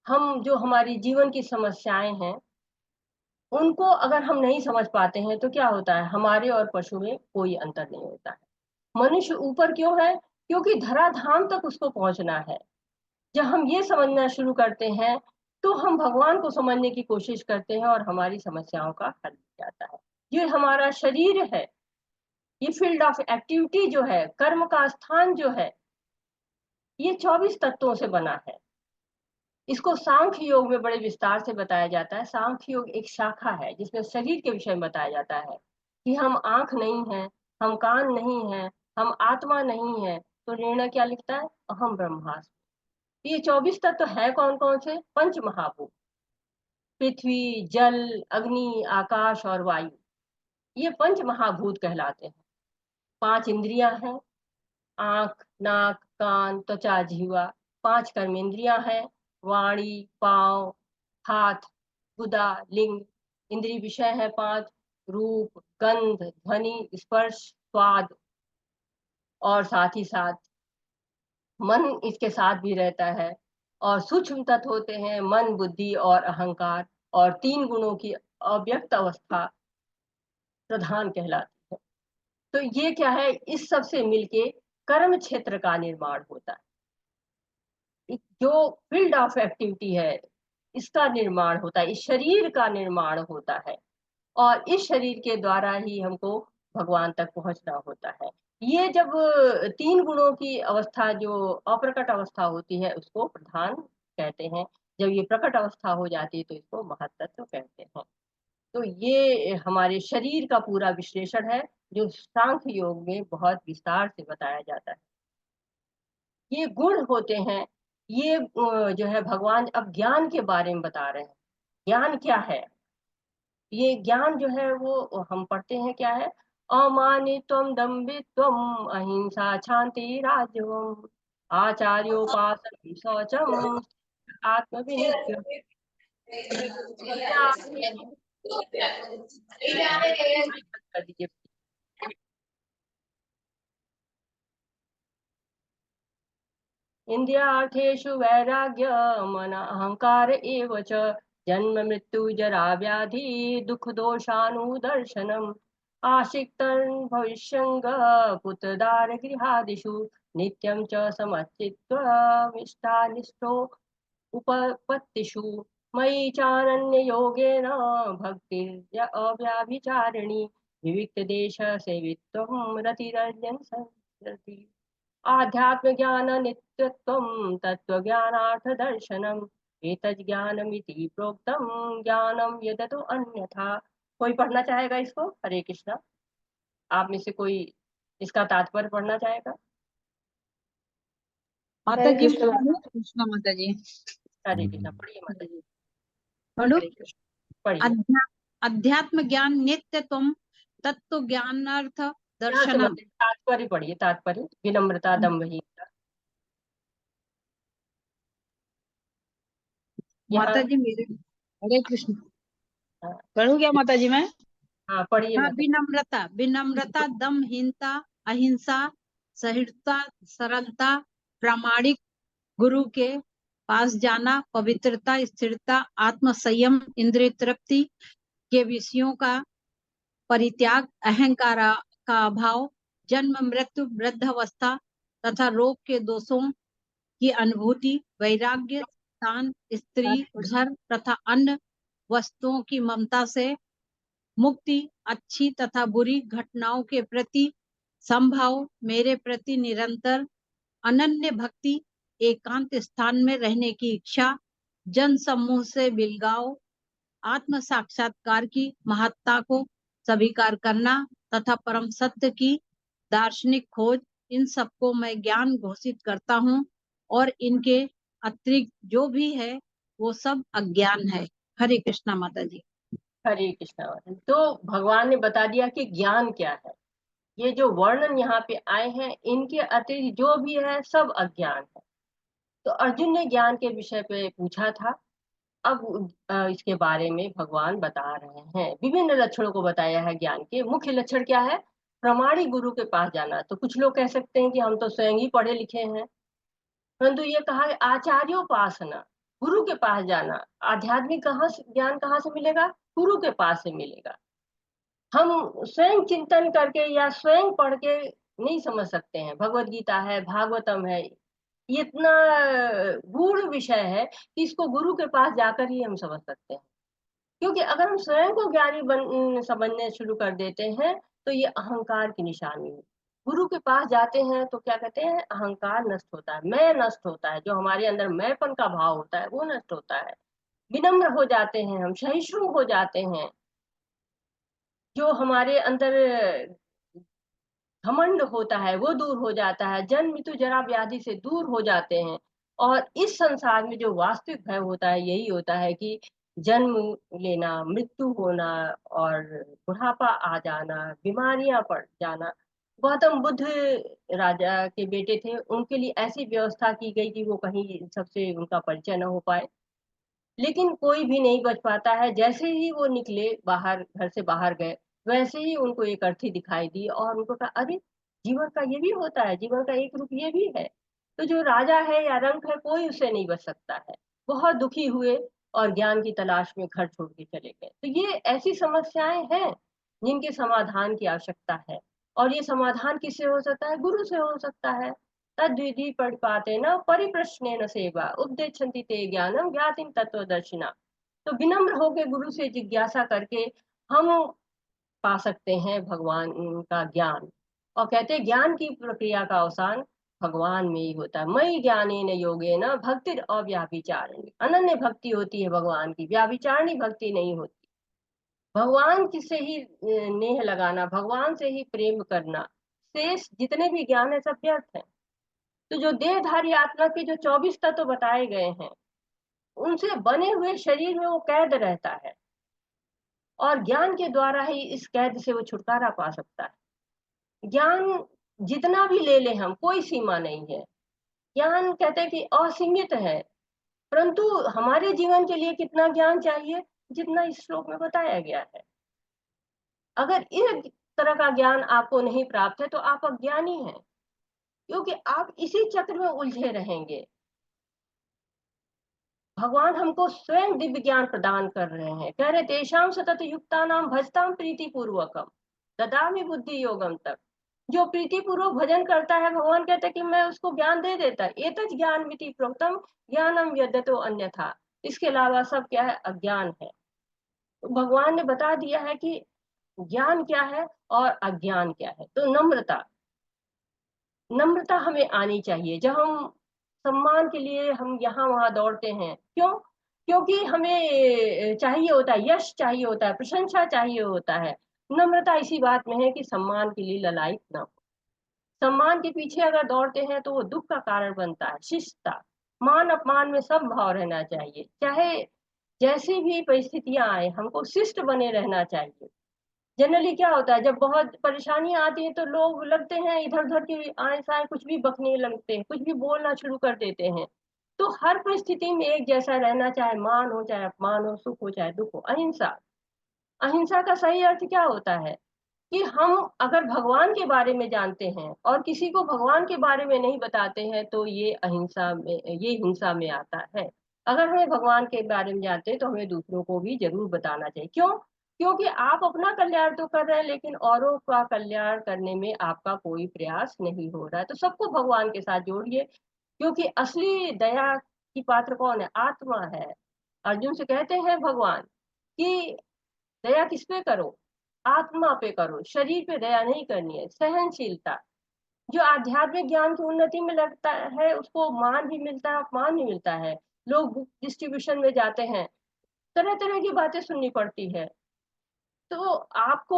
हम जो हमारी जीवन की समस्याएं हैं उनको अगर हम नहीं समझ पाते हैं तो क्या होता है, हमारे और पशु में कोई अंतर नहीं होता है। मनुष्य ऊपर क्यों है, क्योंकि धराधाम तक उसको पहुंचना है। जब हम ये समझना शुरू करते हैं तो हम भगवान को समझने की कोशिश करते हैं और हमारी समस्याओं का हल हो जाता है। ये हमारा शरीर है, ये फील्ड ऑफ एक्टिविटी जो है, कर्म का स्थान जो है, ये 24 तत्वों से बना है। इसको सांख्य योग में बड़े विस्तार से बताया जाता है। सांख्य योग एक शाखा है जिसमें शरीर के विषय में बताया जाता है कि हम आंख नहीं है, हम कान नहीं है, हम आत्मा नहीं है। तो निर्णय क्या लिखता है, अहम ब्रह्मास्मि। ये 24 तत्व है कौन कौन से, पंच महाभूत, पृथ्वी, जल, अग्नि, आकाश और वायु, ये पंच महाभूत कहलाते हैं। 5 इंद्रियां हैं, आंख, नाक, कान, त्वचा, जीवा। 5 कर्मेंद्रियां हैं, वाणी, पांव, हाथ, गुदा, लिंग। इंद्रिय विषय है 5, रूप, गंध, ध्वनि, स्पर्श, स्वाद और साथ ही साथ मन इसके साथ भी रहता है। और सूक्ष्म तत्व होते हैं मन, बुद्धि और अहंकार, और 3 गुणों की अव्यक्त अवस्था प्रधान कहलाती है। तो ये क्या है, इस सब से मिलके कर्म क्षेत्र का निर्माण होता है, जो फील्ड ऑफ एक्टिविटी है इसका निर्माण होता है, इस शरीर का निर्माण होता है, और इस शरीर के द्वारा ही हमको भगवान तक पहुंचना होता है। ये जब तीन गुणों की अवस्था जो अप्रकट अवस्था होती है उसको प्रधान कहते हैं, जब ये प्रकट अवस्था हो जाती है तो इसको महत्तत्व कहते हैं। तो ये हमारे शरीर का पूरा विश्लेषण है जो सांख्य योग में बहुत विस्तार से बताया जाता है। ये गुण होते हैं, ये जो है भगवान अब ज्ञान के बारे में बता रहे हैं। ज्ञान क्या है? ये ज्ञान जो है वो हम पढ़ते हैं क्या है? अमानित्वम दम्भित्वम अहिंसा शांति राजवम आचार्योपासनं शौचम आत्मविनिग्रह। इंदिरा कर दीजिए। इंद्रियार्थेषु वैराग्यम अहंकार एव च जन्म मृत्यु जरा व्याधि दुख दोषानुदर्शनम आशिक्तं भविष्यंग पुत्रदार गृहादिषु नित्यं च समच्चित्त्वमिष्टानिष्टो उपपत्तिषु मयि चानन्ययोगेन भक्तिर्य अव्याभिचारिणी विविक्तदेश सेवित्वं रतिरञ्जन संसरति आध्यात्म ज्ञान नित्यत्वं तत्त्वज्ञानार्थ दर्शनम् एतज्ज्ञानमिति प्रोक्तम ज्ञानम यदतो अन्यथा। कोई पढ़ना चाहेगा इसको? हरे कृष्णा। आप में से कोई इसका तात्पर्य पढ़ना चाहेगा? माता हरे जी कृष्ण हरे माता। कृष्ण माता जी। हरे कृष्णा पढ़िए माता जी। पढ़ो। हरे कृष्ण पढ़िए। अध्यात्म ज्ञान नित्यत्वम तत्व ज्ञानार्थ यहाँ से दर्शनम। मतलब तात्पर्य पढ़िए, तात्पर्य विनम्रता दम्भहीनता। माता यहाँ जी मेरे हरे कृष्ण। हाँ, पढ़ू क्या माता जी मैं? हाँ पढ़िए हाँ, माता जी। विनम्रता विनम्रता दमहीनता अहिंसा सहिष्णुता सरलता प्रामाणिक गुरु के पास जाना पवित्रता स्थिरता आत्म संयम इंद्रिय तृप्ति के विषयों का परित्याग अहंकार का अभाव जन्म मृत्यु वृद्धावस्था तथा रोग के दोषों की अनुभूति वैराग्य स्थान स्त्री घर तथा अन्य वस्तुओं की ममता से मुक्ति अच्छी तथा बुरी घटनाओं के प्रति संभाव मेरे प्रति निरंतर अनन्य भक्ति एकांत स्थान में रहने की इच्छा जन समूह से बिलगाव आत्म साक्षात्कार की महत्ता को स्वीकार करना तथा परम सत्य की दार्शनिक खोज, इन सबको मैं ज्ञान घोषित करता हूँ और इनके अतिरिक्त जो भी है वो सब अज्ञान है। हरे कृष्णा माता जी। हरे कृष्णा माता जी। तो भगवान ने बता दिया कि ज्ञान क्या है। ये जो वर्णन यहाँ पे आए हैं इनके अतिरिक्त जो भी है सब अज्ञान है। तो अर्जुन ने ज्ञान के विषय पे पूछा था। अब इसके बारे में भगवान बता रहे हैं, विभिन्न लक्षणों को बताया है ज्ञान के। मुख्य लक्षण क्या है? प्रमाणी गुरु के पास जाना। तो कुछ लोग कह सकते हैं कि हम तो स्वयं ही पढ़े लिखे हैं, परंतु ये कहा है आचार्योपासना, गुरु के पास जाना। आध्यात्मिक ज्ञान कहाँ से मिलेगा? गुरु के पास से मिलेगा। हम स्वयं चिंतन करके या स्वयं पढ़ के नहीं समझ सकते हैं। भगवत गीता है, भागवतम है, ये इतना गूढ़ विषय है कि इसको गुरु के पास जाकर ही हम समझ सकते हैं। क्योंकि अगर हम स्वयं को ज्ञानी समझने शुरू कर देते हैं तो ये अहंकार की निशानी है। गुरु के पास जाते हैं तो क्या कहते हैं? अहंकार नष्ट होता है, मैं नष्ट होता है, जो हमारे अंदर मैंपन का भाव होता है वो नष्ट होता है। विनम्र हो जाते हैं, हम सहिष्णु हो जाते हैं। जो हमारे अंदर घमंड होता है वो दूर हो जाता है, जन्म मृत्यु जरा व्याधि से दूर हो जाते हैं। और इस संसार में जो वास्तविक भय होता है यही होता है कि जन्म लेना, मृत्यु होना और बुढ़ापा आ जाना, बीमारियां पड़ जाना। गौतम बुद्ध राजा के बेटे थे, उनके लिए ऐसी व्यवस्था की गई कि वो कहीं सबसे उनका परिचय न हो पाए। लेकिन कोई भी नहीं बच पाता है। जैसे ही वो निकले बाहर, घर से बाहर गए, वैसे ही उनको एक अर्थी दिखाई दी और उनको कहा अरे जीवन का ये भी होता है, जीवन का एक रूप ये भी है। तो जो राजा है या रंक है कोई उससे नहीं बच सकता है। बहुत दुखी हुए और ज्ञान की तलाश में घर छोड़ के चले गए। तो ये ऐसी समस्याएं हैं जिनके समाधान की आवश्यकता है। और ये समाधान किससे हो सकता है? गुरु से हो सकता है। तद्विधि परिपातेन परिप्रश्नेन सेवा उपदेक्षन्ति ते ज्ञानम ज्ञातिं तत्त्वदर्शिना। तो विनम्र होकर गुरु से जिज्ञासा करके हम पा सकते हैं भगवान का ज्ञान। और कहते हैं ज्ञान की प्रक्रिया का अवसान भगवान में ही होता है। मयि ज्ञानेन योगेन भक्तिर् अव्याभिचारिणी। अनन्य भक्ति होती है भगवान की, व्याभिचारिणी भक्ति नहीं होती। भगवान से ही नेह लगाना, भगवान से ही प्रेम करना, शेष जितने भी ज्ञान है सब व्यर्थ है। तो जो देहधारी आत्मा के जो 24 तत्व बताए गए हैं, उनसे बने हुए शरीर में वो कैद रहता है और ज्ञान के द्वारा ही इस कैद से वो छुटकारा पा सकता है। ज्ञान जितना भी ले ले हम, कोई सीमा नहीं है। ज्ञान कहते हैं कि असीमित है, परंतु हमारे जीवन के लिए कितना ज्ञान चाहिए? जितना इस श्लोक में बताया गया है। अगर इस तरह का ज्ञान आपको नहीं प्राप्त है तो आप अज्ञानी हैं, क्योंकि आप इसी चक्र में उलझे रहेंगे। भगवान हमको स्वयं दिव्य ज्ञान प्रदान कर रहे हैं। कह रहे तेषाम सतत युक्तानाम भजताम प्रीति पूर्वकम ददामि बुद्धि योगम तक। जो प्रीति पूर्वक भजन करता है, भगवान कहते हैं कि मैं उसको ज्ञान दे देता। एतत् ज्ञान मिति प्रोक्तम ज्ञानम यद्यतो अन्यथा। इसके अलावा सब क्या है? अज्ञान है। तो भगवान ने बता दिया है कि ज्ञान क्या है और अज्ञान क्या है। तो नम्रता, नम्रता हमें आनी चाहिए। जब हम सम्मान के लिए हम यहाँ वहां दौड़ते हैं, क्यों? क्योंकि हमें चाहिए होता है, यश चाहिए होता है, प्रशंसा चाहिए होता है। नम्रता इसी बात में है कि सम्मान के लिए ललायत ना हो। सम्मान के पीछे अगर दौड़ते हैं तो वो दुख का कारण बनता है। शिष्टता, मान अपमान में सब भाव रहना चाहिए। चाहे जैसी भी परिस्थितियां आए, हमको शिष्ट बने रहना चाहिए। जनरली क्या होता है, जब बहुत परेशानियां आती हैं तो लोग लगते हैं इधर उधर की आए साए कुछ भी बकने लगते हैं, कुछ भी बोलना शुरू कर देते हैं। तो हर परिस्थिति में एक जैसा रहना, चाहे मान हो, चाहे अपमान हो, सुख हो, चाहे दुख हो। अहिंसा, अहिंसा का सही अर्थ क्या होता है? कि हम अगर भगवान के बारे में जानते हैं और किसी को भगवान के बारे में नहीं बताते हैं तो ये अहिंसा में, ये हिंसा में आता है। अगर हमें भगवान के बारे में जानते हैं तो हमें दूसरों को भी जरूर बताना चाहिए। क्यों? क्योंकि आप अपना कल्याण तो कर रहे हैं, लेकिन औरों का कल्याण करने में आपका कोई प्रयास नहीं हो रहा है। तो सबको भगवान के साथ जोड़िए, क्योंकि असली दया की पात्र कौन है? आत्मा है। अर्जुन से कहते हैं भगवान कि दया किस पे करो? आत्मा पे करो, शरीर पे दया नहीं करनी है। सहनशीलता, जो आध्यात्मिक ज्ञान की उन्नति में लगता है उसको मान भी मिलता है, अपमान भी मिलता है। लोग बुक डिस्ट्रीब्यूशन में जाते हैं, तरह तरह की बातें सुननी पड़ती है। तो आपको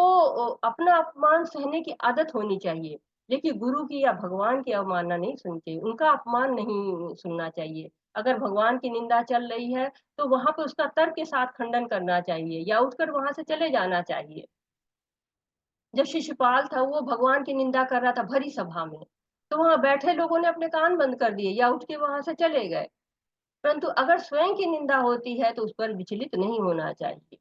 अपना अपमान सहने की आदत होनी चाहिए, लेकिन गुरु की या भगवान की अवमानना नहीं सुननी चाहिए, उनका अपमान नहीं सुनना चाहिए। अगर भगवान की निंदा चल रही है तो वहां पे उसका तर्क के साथ खंडन करना चाहिए या उठकर वहां से चले जाना चाहिए। जब शिशुपाल था वो भगवान की निंदा कर रहा था भरी सभा में, तो वहां बैठे लोगों ने अपने कान बंद कर दिए या उठ के वहां से चले गए। परंतु अगर स्वयं की निंदा होती है तो उस पर विचलित नहीं होना चाहिए।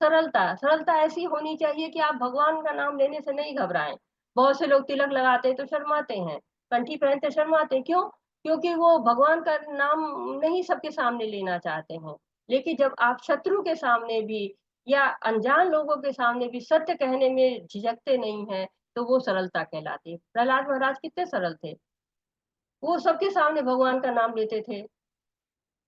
सरलता, सरलता ऐसी होनी चाहिए कि आप भगवान का नाम लेने से नहीं घबराएं। बहुत से लोग तिलक लगाते हैं तो शर्माते हैं, कंठी पहनते शर्माते हैं। क्यों? क्योंकि वो भगवान का नाम नहीं सबके सामने लेना चाहते हैं। लेकिन जब आप शत्रु के सामने भी या अनजान लोगों के सामने भी सत्य कहने में झिझकते नहीं हैं, तो वो सरलता कहलाती है। प्रहलाद महाराज कितने सरल थे, वो सबके सामने भगवान का नाम लेते थे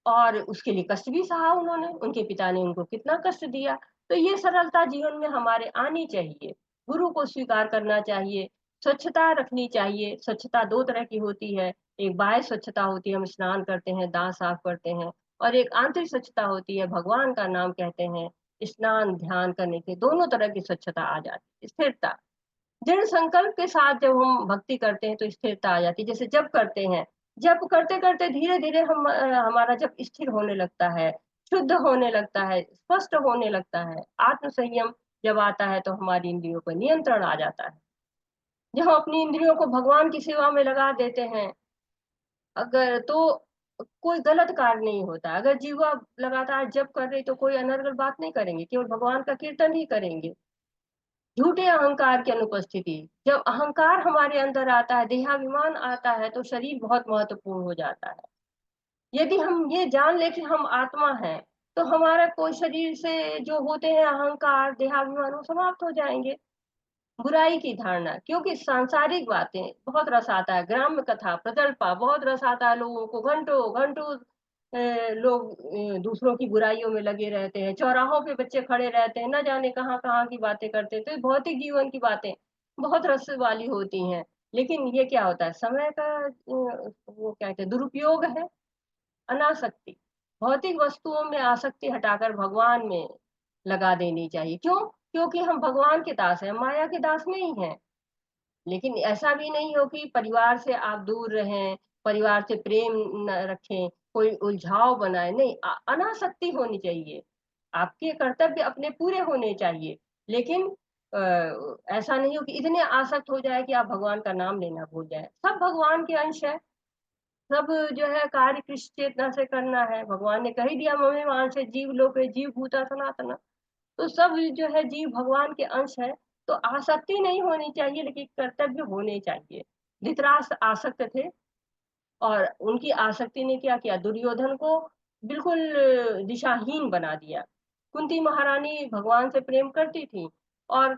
और उसके लिए कष्ट भी सहा उन्होंने, उनके पिता ने उनको कितना कष्ट दिया। तो ये सरलता जीवन में हमारे आनी चाहिए। गुरु को स्वीकार करना चाहिए, स्वच्छता रखनी चाहिए। स्वच्छता दो तरह की होती है, एक बाह्य स्वच्छता होती है, हम स्नान करते हैं, दांत साफ करते हैं, और एक आंतरिक स्वच्छता होती है, भगवान का नाम कहते हैं, स्नान ध्यान करने के दोनों तरह की स्वच्छता आ जाती है। स्थिरता, दृढ़ संकल्प के साथ जब हम भक्ति करते हैं तो स्थिरता आ जाती है। जैसे जब करते हैं, जब करते करते धीरे धीरे हम हमारा जब स्थिर होने लगता है, शुद्ध होने लगता है, स्पष्ट होने लगता है, आत्म संयम जब आता है तो हमारी इंद्रियों पर नियंत्रण आ जाता है। जब हम अपनी इंद्रियों को भगवान की सेवा में लगा देते हैं, अगर तो कोई गलत कार्य नहीं होता। अगर जीवा लगातार जप कर रही तो कोई अनर्गल बात नहीं करेंगे, केवल भगवान का कीर्तन ही करेंगे। झूठे अहंकार की अनुपस्थिति, जब अहंकार हमारे अंदर आता है, देहाभिमान आता है, तो शरीर बहुत महत्वपूर्ण हो जाता है। यदि हम ये जान ले कि हम आत्मा हैं, तो हमारा कोई शरीर से जो होते हैं अहंकार देहाभिमान वो समाप्त हो जाएंगे। बुराई की धारणा, क्योंकि सांसारिक बातें बहुत रस आता है, ग्राम्य कथा, प्रजल्पा बहुत रस आता है लोगों को, घंटों घंटों लोग दूसरों की बुराइयों में लगे रहते हैं, चौराहों पे बच्चे खड़े रहते हैं, न जाने कहाँ कहाँ की बातें करते हैं। तो भौतिक जीवन की बातें बहुत रस वाली होती हैं, लेकिन ये क्या होता है, समय का वो क्या कहते हैं, दुरुपयोग है। अनासक्ति, भौतिक वस्तुओं में आसक्ति हटाकर भगवान में लगा देनी चाहिए। क्यों? क्योंकि हम भगवान के दास हैं, माया के दास नहीं हैं। लेकिन ऐसा भी नहीं हो कि परिवार से आप दूर रहें, परिवार से प्रेम न रखें, कोई उलझाव बनाए, नहीं, अनासक्ति होनी चाहिए। आपके कर्तव्य अपने पूरे होने चाहिए, लेकिन ऐसा नहीं हो कि इतने आसक्त हो जाए कि आप भगवान का नाम लेना भूल जाए। सब भगवान के अंश है, सब जो है कार्य कृष्ण चेतना से करना है। भगवान ने कह ही दिया, ममे वहां से जीव लोग जीव भूता सनातना। तो सब जो है जीव भगवान के अंश है। तो आसक्ति नहीं होनी चाहिए, लेकिन कर्तव्य होने चाहिए। धृतराष्ट्र आसक्त थे, और उनकी आसक्ति ने क्या किया, दुर्योधन को बिल्कुल दिशाहीन बना दिया। कुंती महारानी भगवान से प्रेम करती थी, और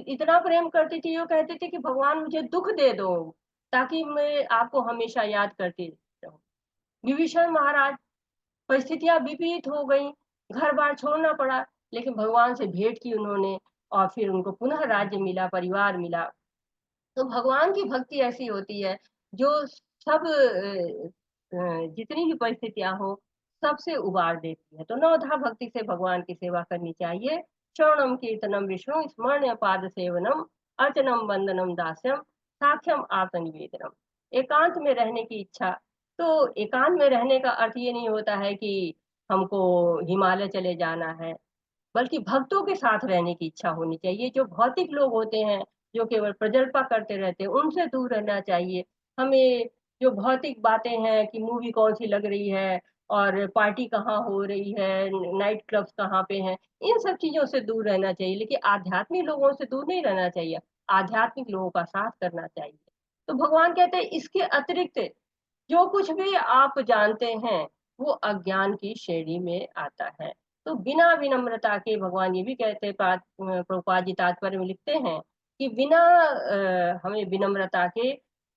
इतना प्रेम करती थी, वो कहती थी कि भगवान मुझे दुख दे दो, ताकि मैं आपको हमेशा याद करती रहूं। विभीषण महाराज, परिस्थितियां विपरीत हो गई, घर बार छोड़ना पड़ा, लेकिन भगवान से भेंट की उन्होंने, और फिर उनको पुनः राज्य मिला, परिवार मिला। तो भगवान की भक्ति ऐसी होती है जो सब जितनी भी परिस्थितियां हो, सबसे उबार देती है। तो नवधा भक्ति से भगवान की सेवा करनी चाहिए। श्रवणम कीर्तनम विष्णु स्मरण पाद सेवनम अर्चनम वंदनम दास्यम साक्ष्यम आत्म निवेदनम। एकांत में रहने की इच्छा, तो एकांत में रहने का अर्थ ये नहीं होता है कि हमको हिमालय चले जाना है, बल्कि भक्तों के साथ रहने की इच्छा होनी चाहिए। जो भौतिक लोग होते हैं, जो केवल प्रजल्पा करते रहते हैं, उनसे दूर रहना चाहिए हमें। जो भौतिक बातें हैं कि मूवी कौन सी लग रही है, और पार्टी कहाँ हो रही है, नाइट क्लब्स कहाँ पे हैं, इन सब चीजों से दूर रहना चाहिए। लेकिन आध्यात्मिक लोगों से दूर नहीं रहना चाहिए, आध्यात्मिक लोगों का साथ करना चाहिए। तो भगवान कहते हैं, इसके अतिरिक्त जो कुछ भी आप जानते हैं, वो अज्ञान की श्रेणी में आता है। तो बिना विनम्रता के, भगवान ये भी कहते हैं, प्रभुपाद जी तात्पर्य में लिखते हैं कि बिना हमें विनम्रता के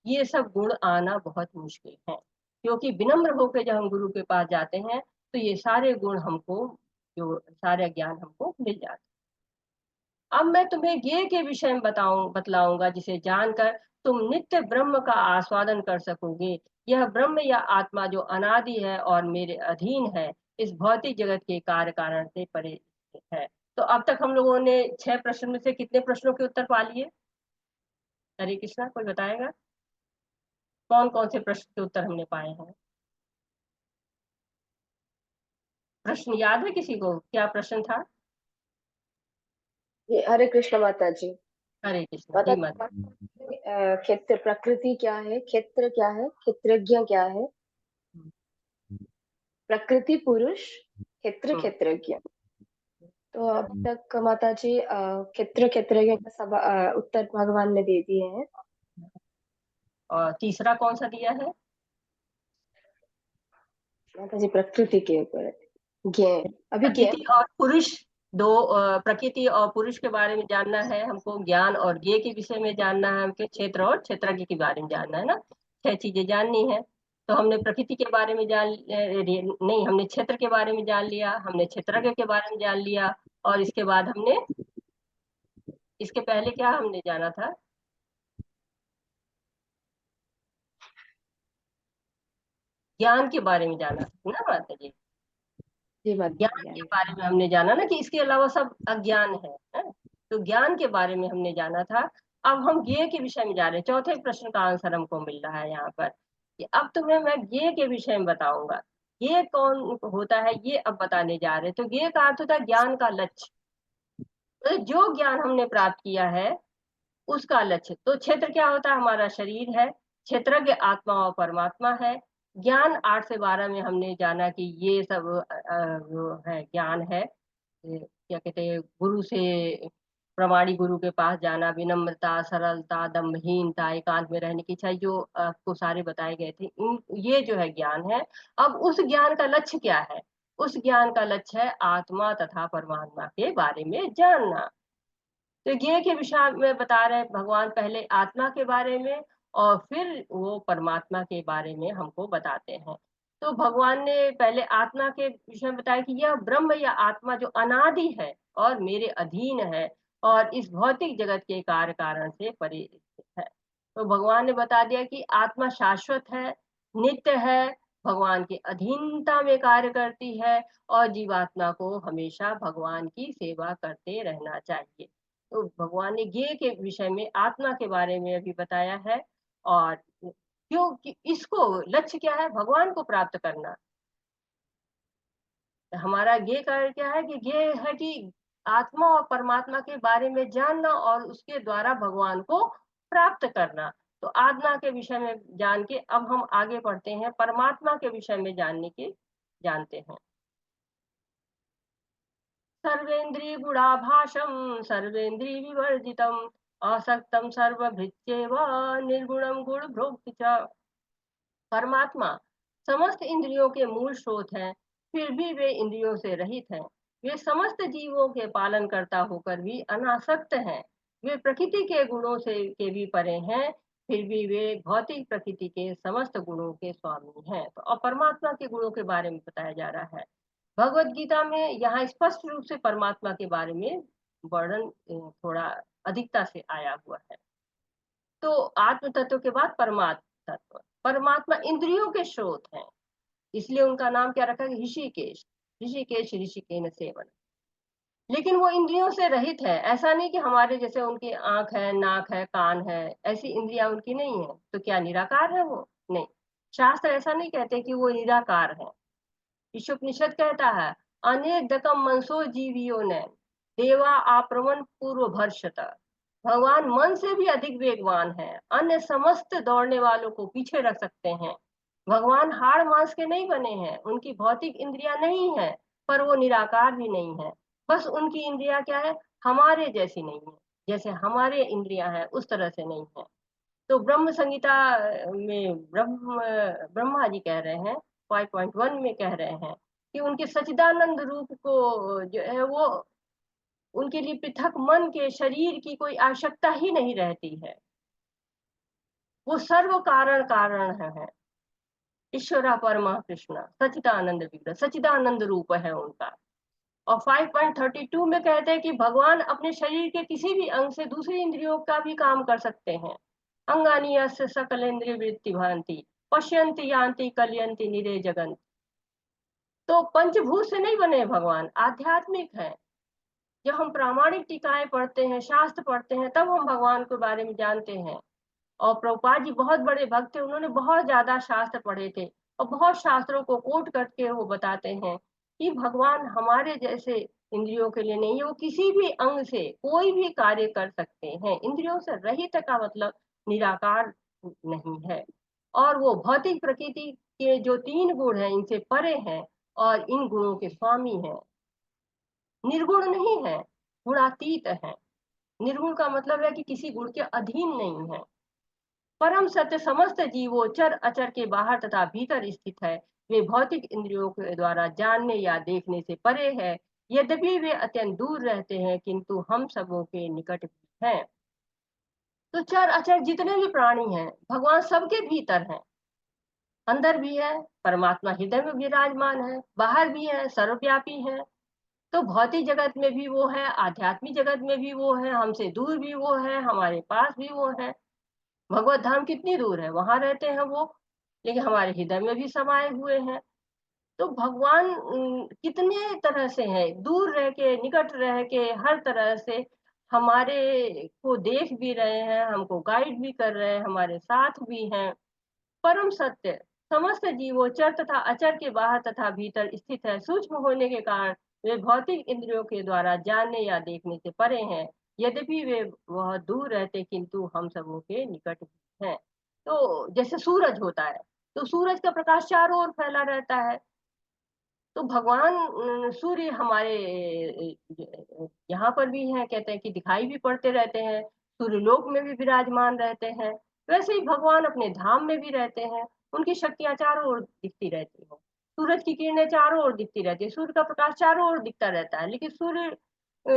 ये सब गुण आना बहुत मुश्किल है। क्योंकि विनम्र होकर जब हम गुरु के पास जाते हैं, तो ये सारे गुण हमको, जो सारे ज्ञान हमको मिल जाते हैं। अब मैं तुम्हें ज्ञेय के विषय में बतलाऊंगा, जिसे जानकर तुम नित्य ब्रह्म का आस्वादन कर सकोगे। यह ब्रह्म या आत्मा जो अनादि है और मेरे अधीन है, इस भौतिक जगत के कार्य कारण से परे है। तो अब तक हम लोगों ने 6 प्रश्न में से कितने प्रश्नों के उत्तर पा लिए? हरे कृष्णा, कोई बताएगा कौन कौन से प्रश्न के उत्तर हमने पाए हैं? प्रश्न याद है किसी को? क्या प्रश्न था? हरे कृष्ण माता जी। हरे कृष्णा माता जी। मत क्षेत्र प्रकृति क्या है, क्षेत्र क्या है, क्षेत्रज्ञ क्या है? प्रकृति पुरुष, क्षेत्र क्षेत्रज्ञ। तो अब तक माता जी क्षेत्र क्षेत्रज्ञ का सब उत्तर भगवान ने दे दिए हैं। और तीसरा कौन सा दिया है? माता जी प्रकृति के ऊपर ज्ञ, अभी ज्ञ प्रकृति और पुरुष, दो प्रकृति और पुरुष के बारे में जानना है हमको, ज्ञान और ज्ञेय के विषय में जानना है हमको, क्षेत्र और क्षेत्रज्ञ के बारे में जानना है ना। 6 चीजें जाननी है। तो हमने प्रकृति के बारे में नहीं, हमने क्षेत्र के बारे में जान लिया, हमने क्षेत्रज्ञ के बारे में जान लिया, और इसके बाद हमने, इसके पहले क्या हमने जाना था? ज्ञान के बारे में जाना था ना माता जी। जी माता ज्ञान जी। के बारे में हमने जाना ना, कि इसके अलावा सब अज्ञान है? तो ज्ञान के बारे में हमने जाना था। अब हम ज्ञेय के विषय में जा रहे हैं। चौथे प्रश्न का आंसर हमको मिल रहा है यहाँ पर, कि अब तुम्हें मैं ज्ञेय के विषय में बताऊंगा। ज्ञेय कौन होता है, ये अब बताने जा रहे हैं। तो ज्ञेय का अर्थ होता है ज्ञान का लक्ष्य। तो जो ज्ञान हमने प्राप्त किया है, उसका लक्ष्य। तो क्षेत्र क्या होता है? हमारा शरीर है। क्षेत्रज्ञ आत्मा और परमात्मा है। ज्ञान 8 से 12 में हमने जाना कि ये सब जो है ज्ञान है। क्या कहते हैं, गुरु से, प्रमाणी गुरु के पास जाना, विनम्रता, सरलता, दम्भहीनता, एकांत में रहने की इच्छा, जो आपको सारे बताए गए थे, ये जो है ज्ञान है। अब उस ज्ञान का लक्ष्य क्या है? उस ज्ञान का लक्ष्य है आत्मा तथा परमात्मा के बारे में जानना। तो ज्ञेय के विषय में बता रहे हैं भगवान, पहले आत्मा के बारे में और फिर वो परमात्मा के बारे में हमको बताते हैं। तो भगवान ने पहले आत्मा के विषय में बताया कि यह ब्रह्म या आत्मा जो अनादि है और मेरे अधीन है और इस भौतिक जगत के कार्य कारण से परे स्थित है। तो भगवान ने बता दिया कि आत्मा शाश्वत है, नित्य है, भगवान की अधीनता में कार्य करती है और जीवात्मा को हमेशा भगवान की सेवा करते रहना चाहिए। तो भगवान ने ज्ञेय के विषय में आत्मा के बारे में अभी बताया है। और क्योंकि इसको लक्ष्य क्या है, भगवान को प्राप्त करना। हमारा ज्ञेय कार्य क्या है कि ज्ञेय है कि आत्मा और परमात्मा के बारे में जानना और उसके द्वारा भगवान को प्राप्त करना। तो आत्मा के विषय में जान के अब हम आगे बढ़ते हैं, परमात्मा के विषय में जानते हैं। सर्वेन्द्रिय गुणाभासम सर्वेन्द्रिय विवर्जितम असक्तम सर्वभृत्येव निर्गुणम गुण भोक्ति च। परमात्मा समस्त इंद्रियों के मूल स्रोत हैं, फिर भी वे इंद्रियों से रहित हैं। वे समस्त जीवों के पालन करता होकर भी अनासक्त हैं। वे प्रकृति के गुणों से के भी परे हैं, फिर भी वे भौतिक प्रकृति के समस्त गुणों के स्वामी हैं। तो और परमात्मा के गुणों के बारे में बताया जा रहा है भगवत गीता में। यहाँ स्पष्ट रूप से परमात्मा के बारे में वर्णन थोड़ा अधिकता से आया हुआ है। तो आत्म तत्व के बाद परमात्मा तत्व। परमात्मा इंद्रियों के स्रोत हैं, इसलिए उनका नाम क्या रखा है, ऋषिकेश। ऋषिकेश ऋषिकेन सेवन। लेकिन वो इंद्रियों से रहित है। ऐसा नहीं कि हमारे जैसे उनकी आंख है, नाक है, कान है, ऐसी इंद्रियां उनकी नहीं है। तो क्या निराकार है वो? नहीं, शास्त्र ऐसा नहीं कहते कि वो निराकार है। ईशोपनिषद कहता है, अनेक दकम मनसो जीवियों ने देवा आप्रमण पूर्व भर्षत। भगवान मन से भी अधिक वेगवान है, अन्य समस्त दौड़ने वालों को पीछे रख सकते हैं। भगवान हाड़ मांस के नहीं बने हैं, उनकी भौतिक इंद्रियां नहीं है, पर वो निराकार भी नहीं है। बस उनकी इंद्रियां क्या है, हमारे जैसी नहीं है। जैसे हमारे इंद्रियां हैं उस तरह से नहीं है। तो ब्रह्म संहिता में ब्रह्मा जी कह रहे हैं, 5.1 में कह रहे हैं कि उनके सच्चिदानंद रूप को जो है वो उनके लिए पृथक मन के शरीर की कोई आवश्यकता ही नहीं रहती है। वो सर्व कारण है। ईश्वरा परमा कृष्ण सच्चिदानंद विग्रह, सच्चिदानंद रूप है उनका। और 5.32 में कहते हैं कि भगवान अपने शरीर के किसी भी अंग से दूसरी इंद्रियों का भी काम कर सकते हैं। अंगानी यस्य सकलेन्द्रिय वृत्ति भांति पश्यन्ति यान्ति कलयन्ति निरे जगन्ति। तो पंचभूत से नहीं बने भगवान, आध्यात्मिक है। जब हम प्रामाणिक टीकाएं पढ़ते हैं, शास्त्र पढ़ते हैं, तब हम भगवान के बारे में जानते हैं। और प्रभुपाद जी बहुत बड़े भक्त थे, उन्होंने बहुत ज्यादा शास्त्र पढ़े थे और बहुत शास्त्रों को कोट करके वो बताते हैं कि भगवान हमारे जैसे इंद्रियों के लिए नहीं है, वो किसी भी अंग से कोई भी कार्य कर सकते हैं। इंद्रियों से रहित का मतलब निराकार नहीं है। और वो भौतिक प्रकृति के जो 3 गुण हैं इनसे परे हैं और इन गुणों के स्वामी हैं। निर्गुण नहीं है, गुणातीत है। निर्गुण का मतलब है कि किसी गुण के अधीन नहीं है। परम सत्य समस्त जीवों चर अचर के बाहर तथा भीतर स्थित है। वे भौतिक इंद्रियों के द्वारा जानने या देखने से परे है। यद्यपि वे अत्यंत दूर रहते हैं, किंतु हम सबों के निकट भी हैं। तो चर अचर जितने भी प्राणी हैं, भगवान सबके भीतर हैं। अंदर भी है, परमात्मा हृदय में विराजमान है, बाहर भी है, सर्वव्यापी है। तो भौतिक जगत में भी वो है, आध्यात्मिक जगत में भी वो है, हमसे दूर भी वो है, हमारे पास भी वो है। भगवत धाम कितनी दूर है, वहां रहते हैं वो, लेकिन हमारे हृदय में भी समाये हुए हैं। तो भगवान कितने तरह से हैं, दूर रह के, निकट रह के, हर तरह से हमारे को देख भी रहे हैं, हमको गाइड भी कर रहे हैं, हमारे साथ भी हैं। परम सत्य समस्त जीवों चर तथा अचर के बाहर तथा भीतर स्थित है। सूक्ष्म होने के कारण वे भौतिक इंद्रियों के द्वारा जानने या देखने से परे हैं। यद्यपि वे बहुत दूर रहते, किंतु हम सबों के निकट भी हैं। तो जैसे सूरज होता है, तो सूरज का प्रकाश चारों ओर फैला रहता है। तो भगवान सूर्य हमारे यहाँ पर भी हैं, कहते हैं कि दिखाई भी पड़ते रहते हैं, सूर्यलोक में भी विराजमान रहते हैं। वैसे ही भगवान अपने धाम में भी रहते हैं, उनकी शक्तियां चारों ओर दिखती रहती हैं। सूरज की किरणें चारों ओर दिखती रहती है, सूर्य का प्रकाश चारों ओर दिखता रहता है, लेकिन सूर्य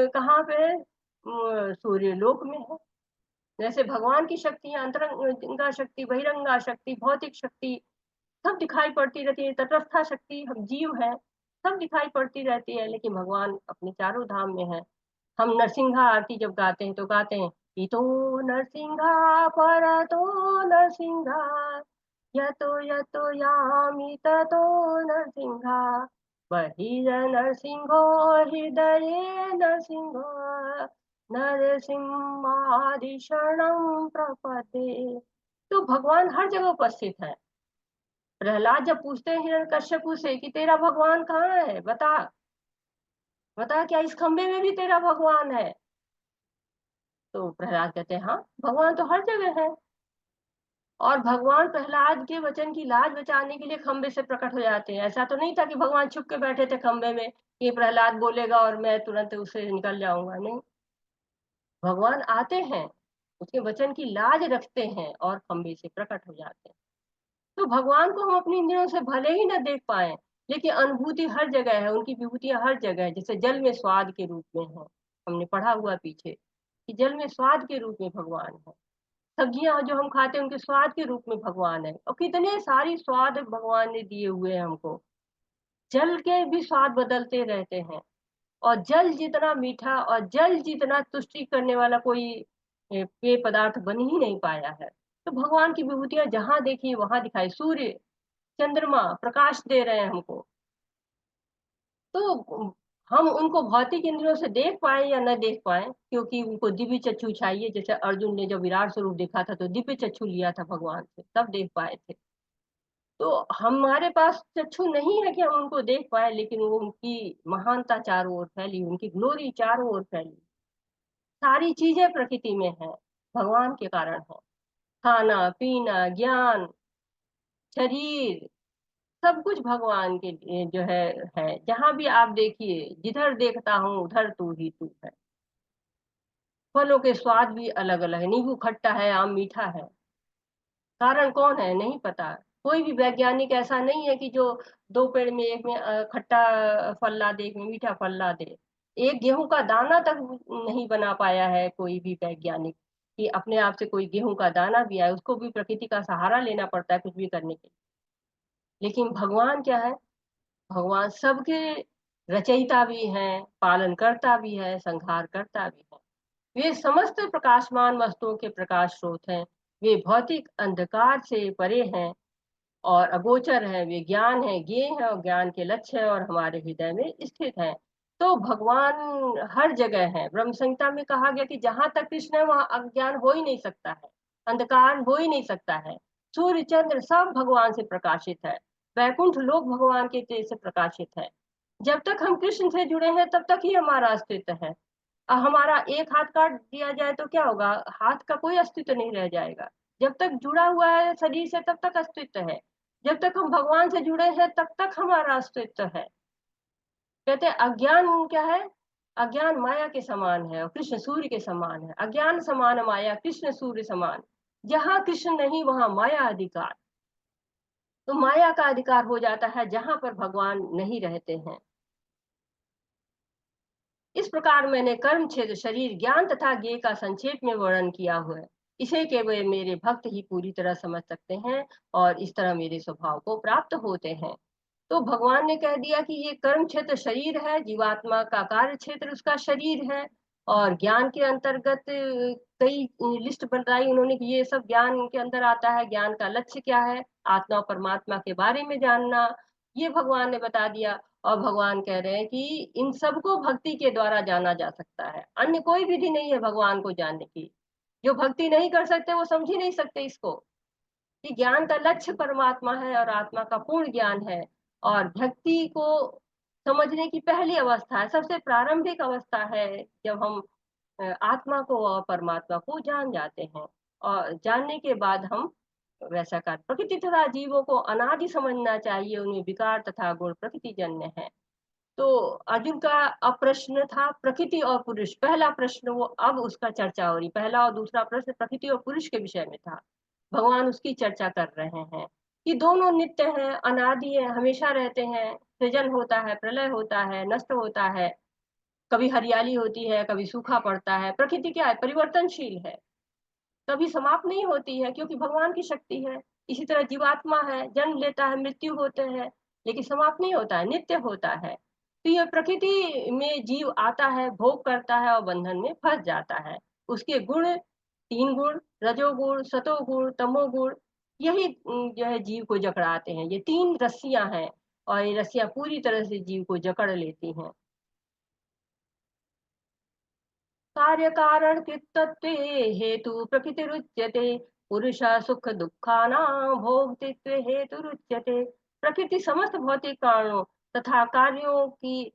कहाँ पे है, सूर्य लोक में है। जैसे भगवान की शक्तियां अंतरंगा शक्ति, बहिरंगा शक्ति, भौतिक शक्ति सब दिखाई पड़ती रहती है। तटस्था शक्ति हम जीव हैं, सब दिखाई पड़ती रहती है, लेकिन भगवान अपने चारों धाम में है। हम नरसिंहा आरती जब गाते हैं तो गाते हैं, इतो नरसिंहा परतो नरसिंहा, यतो यतो यामि ततो नरसिंहा, बहिर्नरसिंहो हृदये नरसिंहो, नरसिंहादिशरणं प्रपद्ये। तो भगवान हर जगह उपस्थित है। प्रहलाद जब पूछते हैं हिरण्यकश्यपु से कि तेरा भगवान कहाँ है, बता बता, क्या इस खंबे में भी तेरा भगवान है? तो प्रहलाद कहते हैं, हाँ भगवान तो हर जगह है। और भगवान प्रहलाद के वचन की लाज बचाने के लिए खंबे से प्रकट हो जाते हैं। ऐसा तो नहीं था कि भगवान छुप के बैठे थे खंबे में, ये प्रहलाद बोलेगा और मैं तुरंत उससे निकल जाऊंगा, नहीं। भगवान आते हैं, उसके वचन की लाज रखते हैं और खंबे से प्रकट हो जाते हैं। तो भगवान को हम अपनी इंद्रियों से भले ही न देख पाए, लेकिन अनुभूति हर जगह है, उनकी विभूतियां हर जगह है। जैसे जल में स्वाद के रूप में है, हमने पढ़ा हुआ पीछे कि जल में स्वाद के रूप में भगवान है। सब्जियां जो हम खाते हैं उनके स्वाद के रूप में भगवान है। और कितने सारी स्वाद भगवान ने दिए हुए हैं हमको। जल के भी स्वाद बदलते रहते हैं, और जल जितना मीठा और जल जितना तुष्टि करने वाला कोई पेय पदार्थ बन ही नहीं पाया है। तो भगवान की विभूतियां जहां देखी वहां दिखाई। सूर्य चंद्रमा प्रकाश दे रहे हैं हमको, तो हम उनको भौतिक इंद्रियों से देख पाए या न देख पाए, क्योंकि उनको दिव्य चक्षु चाहिए। जैसे अर्जुन ने जब विराट स्वरूप देखा था तो दिव्य चक्षु लिया था भगवान से, तब देख पाए थे। तो हमारे पास चक्षु नहीं है कि हम उनको देख पाए, लेकिन वो उनकी महानता चारों ओर फैली, उनकी ग्लोरी चारों ओर फैली। सारी चीजें प्रकृति में है, भगवान के कारण है। खाना पीना, ज्ञान, शरीर, सब कुछ भगवान के जो है। जहां भी आप देखिए, जिधर देखता हूँ उधर तू ही तू है। फलों के स्वाद भी अलग अलग है, नींबू खट्टा है, आम मीठा है। कारण कौन है नहीं पता। कोई भी वैज्ञानिक ऐसा नहीं है कि जो दो पेड़ में, एक में खट्टा फल ला दे, एक में मीठा फल ला दे। एक गेहूं का दाना तक नहीं बना पाया है कोई भी वैज्ञानिक, कि अपने आप से कोई गेहूं का दाना भी आए। उसको भी प्रकृति का सहारा लेना पड़ता है कुछ भी करने के लिए। लेकिन भगवान क्या है, भगवान सबके रचयिता भी हैं, पालन करता भी है, संहार करता भी है। वे समस्त प्रकाशमान वस्तुओं के प्रकाश स्रोत हैं। वे भौतिक अंधकार से परे हैं और अगोचर हैं। वे ज्ञान है, ज्ञेय है और ज्ञान के लक्ष्य है, और हमारे हृदय में स्थित है। तो भगवान हर जगह है। ब्रह्म संहिता में कहा गया कि जहां तक कृष्ण है वहां अज्ञान हो ही नहीं सकता है, अंधकार हो ही नहीं सकता है। सूर्य चंद्र सब भगवान से प्रकाशित है। वैकुंठ लोक भगवान के तेज से प्रकाशित है। जब तक हम कृष्ण से जुड़े हैं तब तक ही हमारा अस्तित्व है। हमारा एक हाथ काट दिया जाए तो क्या होगा, हाथ का कोई अस्तित्व नहीं रह जाएगा। जब तक जुड़ा हुआ है शरीर से तब तक अस्तित्व है। जब तक हम भगवान से जुड़े हैं तब तक हमारा अस्तित्व है। कहते हैं अज्ञान क्या है, अज्ञान माया के समान है और कृष्ण सूर्य के समान है। अज्ञान समान माया, कृष्ण सूर्य समान। जहां कृष्ण नहीं वहां माया अधिकार। तो माया का अधिकार हो जाता है जहां पर भगवान नहीं रहते हैं। इस प्रकार मैंने कर्म क्षेत्र, शरीर, ज्ञान तथा ज्ञेय का संक्षेप में वर्णन किया हुआ है। इसे केवल मेरे भक्त ही पूरी तरह समझ सकते हैं और इस तरह मेरे स्वभाव को प्राप्त होते हैं। तो भगवान ने कह दिया कि ये कर्म क्षेत्र शरीर है, जीवात्मा का कार्य क्षेत्र उसका शरीर है। और ज्ञान के अंतर्गत कई लिस्ट बनाई उन्होंने कि ये सब ज्ञान के अंदर आता है। ज्ञान का लक्ष्य क्या है, आत्मा परमात्मा के बारे में जानना, ये भगवान ने बता दिया। और भगवान कह रहे हैं कि इन सबको भक्ति के द्वारा जाना जा सकता है, अन्य कोई विधि नहीं है भगवान को जानने की। जो भक्ति नहीं कर सकते वो समझ ही नहीं सकते इसको, कि ज्ञान का लक्ष्य परमात्मा है और आत्मा का पूर्ण ज्ञान है। और भक्ति को समझने की पहली अवस्था है, सबसे प्रारंभिक अवस्था है, जब हम आत्मा को और परमात्मा को जान जाते हैं। और जानने के बाद हम वैसा कर, प्रकृति तथा जीवों को अनादि समझना चाहिए, उनमें विकार तथा गुण प्रकृति जन्य है। तो अर्जुन का अप्रश्न था प्रकृति और पुरुष, पहला प्रश्न वो अब उसका चर्चा हो रही। पहला और दूसरा प्रश्न प्रकृति और पुरुष के विषय में था, भगवान उसकी चर्चा कर रहे हैं कि दोनों नित्य हैं, अनादि है, हमेशा रहते हैं। सृजन होता है, प्रलय होता है, नष्ट होता है। कभी हरियाली होती है, कभी सूखा पड़ता है। प्रकृति क्या है? परिवर्तनशील है, कभी समाप्त नहीं होती है, क्योंकि भगवान की शक्ति है। इसी तरह जीवात्मा है, जन्म लेता है, मृत्यु होते हैं, लेकिन समाप्त नहीं होता है, नित्य होता है। तो ये प्रकृति में जीव आता है, भोग करता है और बंधन में फंस जाता है। उसके गुण 3 गुण, रजोगुण, सतोगुण, तमोगुण, यही जो है जीव को जकड़ाते हैं। ये 3 रस्सियां हैं और ये रस्सियां पूरी तरह से जीव को जकड़ लेती हैं। कार्य कारण कृत्तत्वे हेतु प्रकृतिरुच्यते, पुरुष सुख दुखानां भोक्तृत्वे हेतुरुच्यते। प्रकृति समस्त भौतिक कारणों तथा कार्यों की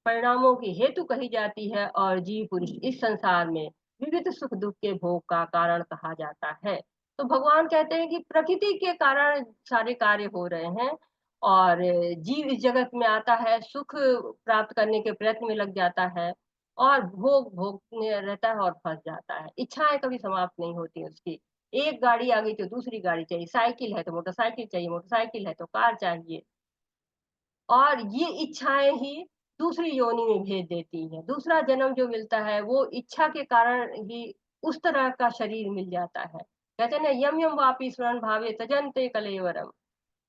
परिणामों की हेतु कही जाती है और जीव पुरुष इस संसार में विविध सुख दुख के भोग का कारण कहा जाता है। तो भगवान कहते हैं कि प्रकृति के कारण सारे कार्य हो रहे हैं और जीव इस जगत में आता है, सुख प्राप्त करने के प्रयत्न में लग जाता है और भोग भोगने रहता है और फंस जाता है। इच्छाएं कभी समाप्त नहीं होती उसकी। एक गाड़ी आ गई तो दूसरी गाड़ी चाहिए, साइकिल है तो मोटरसाइकिल चाहिए, मोटरसाइकिल है तो कार चाहिए, और ये इच्छाएं ही दूसरी योनि में भेज देती हैं। दूसरा जन्म जो मिलता है वो इच्छा के कारण ही उस तरह का शरीर मिल जाता है। कहते हैं ना, यम यम वापी स्मरण भावे तजन्ते कलेवरम,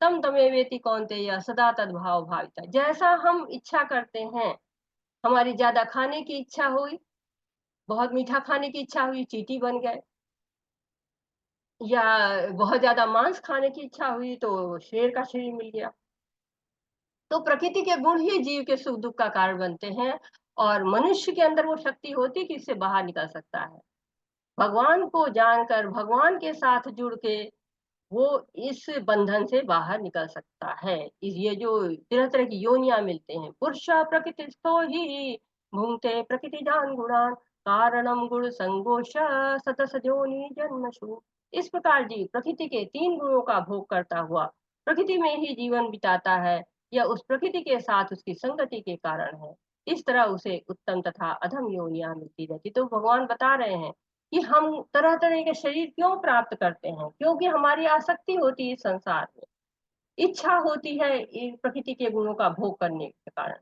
तम तमेवेति कौन्तेय सदा तद्भाव भाविता। जैसा हम इच्छा करते हैं, हमारी ज्यादा खाने की इच्छा हुई, बहुत मीठा खाने की इच्छा हुई, चींटी बन गए, या बहुत ज्यादा मांस खाने की इच्छा हुई तो शेर का शरीर मिल गया। तो प्रकृति के गुण ही जीव के सुख दुख का कारण बनते हैं और मनुष्य के अंदर वो शक्ति होती कि इससे बाहर निकल सकता है। भगवान को जानकर, भगवान के साथ जुड़ के वो इस बंधन से बाहर निकल सकता है। इस ये जो तरह तरह की योनियां मिलते हैं, पुरुष प्रकृति स्थो ही भूंगते प्रकृति जान गुणान, कारणम गुण संगोष सतस जोनि जन्मशु। इस प्रकार जी प्रकृति के 3 गुणों का भोग करता हुआ प्रकृति में ही जीवन बिताता है, या उस प्रकृति के साथ उसकी संगति के कारण है। इस तरह उसे उत्तम तथा अधम योनियां मिलती रहती। तो भगवान बता रहे हैं कि हम तरह तरह के शरीर क्यों प्राप्त करते हैं, क्योंकि हमारी आसक्ति होती है इस संसार में, इच्छा होती है प्रकृति के गुणों का भोग करने के कारण।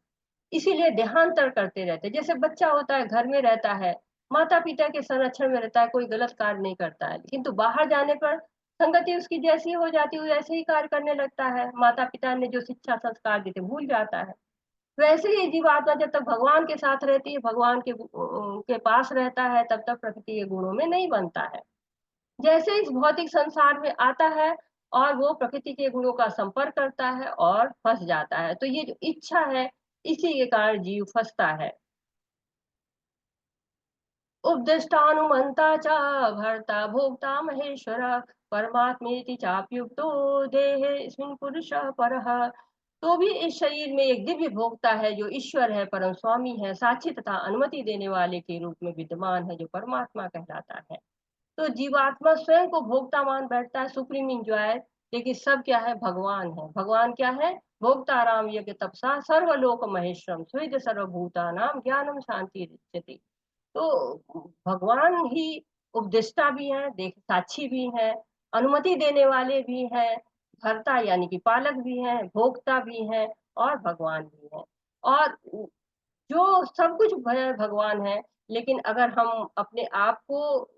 इसीलिए देहांतर करते रहते हैं। जैसे बच्चा होता है, घर में रहता है, माता पिता के संरक्षण में रहता है, कोई गलत कार्य नहीं करता है, लेकिन तो बाहर जाने पर संगति उसकी जैसी हो जाती है वैसे ही कार्य करने लगता है। माता पिता ने जो शिक्षा संस्कार देते भूल जाता है। वैसे ही जीवात्मा जब तक भगवान के साथ रहती है, भगवान के पास रहता है, तब तक प्रकृति के गुणों में नहीं बनता है। जैसे इस भौतिक संसार में आता है और वो प्रकृति के गुणों का संपर्क करता है और फंस जाता है। तो ये जो इच्छा है, इसी के कारण जीव फंसता है। उपदिष्टानुमंता च भर्ता भोक्ता महेश्वर, परमात्मेति चाप्युक्तो देहेऽस्मिन् पुरुषः परः। तो भी इस शरीर में एक दिव्य भोक्ता है जो ईश्वर है, परम स्वामी है, साक्षी तथा अनुमति देने वाले के रूप में विद्यमान है, जो परमात्मा कहलाता है। तो जीवात्मा स्वयं को भोक्ता मान बैठता है, सुप्रीम इंजॉयर, लेकिन सब क्या है? भगवान है। भगवान क्या है? भोक्ता राम यज्ञ तपसा सर्वलोक महेश्वरम स्वेद सर्वभूतानाम ज्ञानम शांति रिच्यते। तो भगवान ही उपदेष्टा भी है, देख साक्षी भी है, अनुमति देने वाले भी हैं, भर्ता यानी कि पालक भी हैं, भोक्ता भी हैं और भगवान भी हैं। और जो सब कुछ भगवान है, लेकिन अगर हम अपने आप को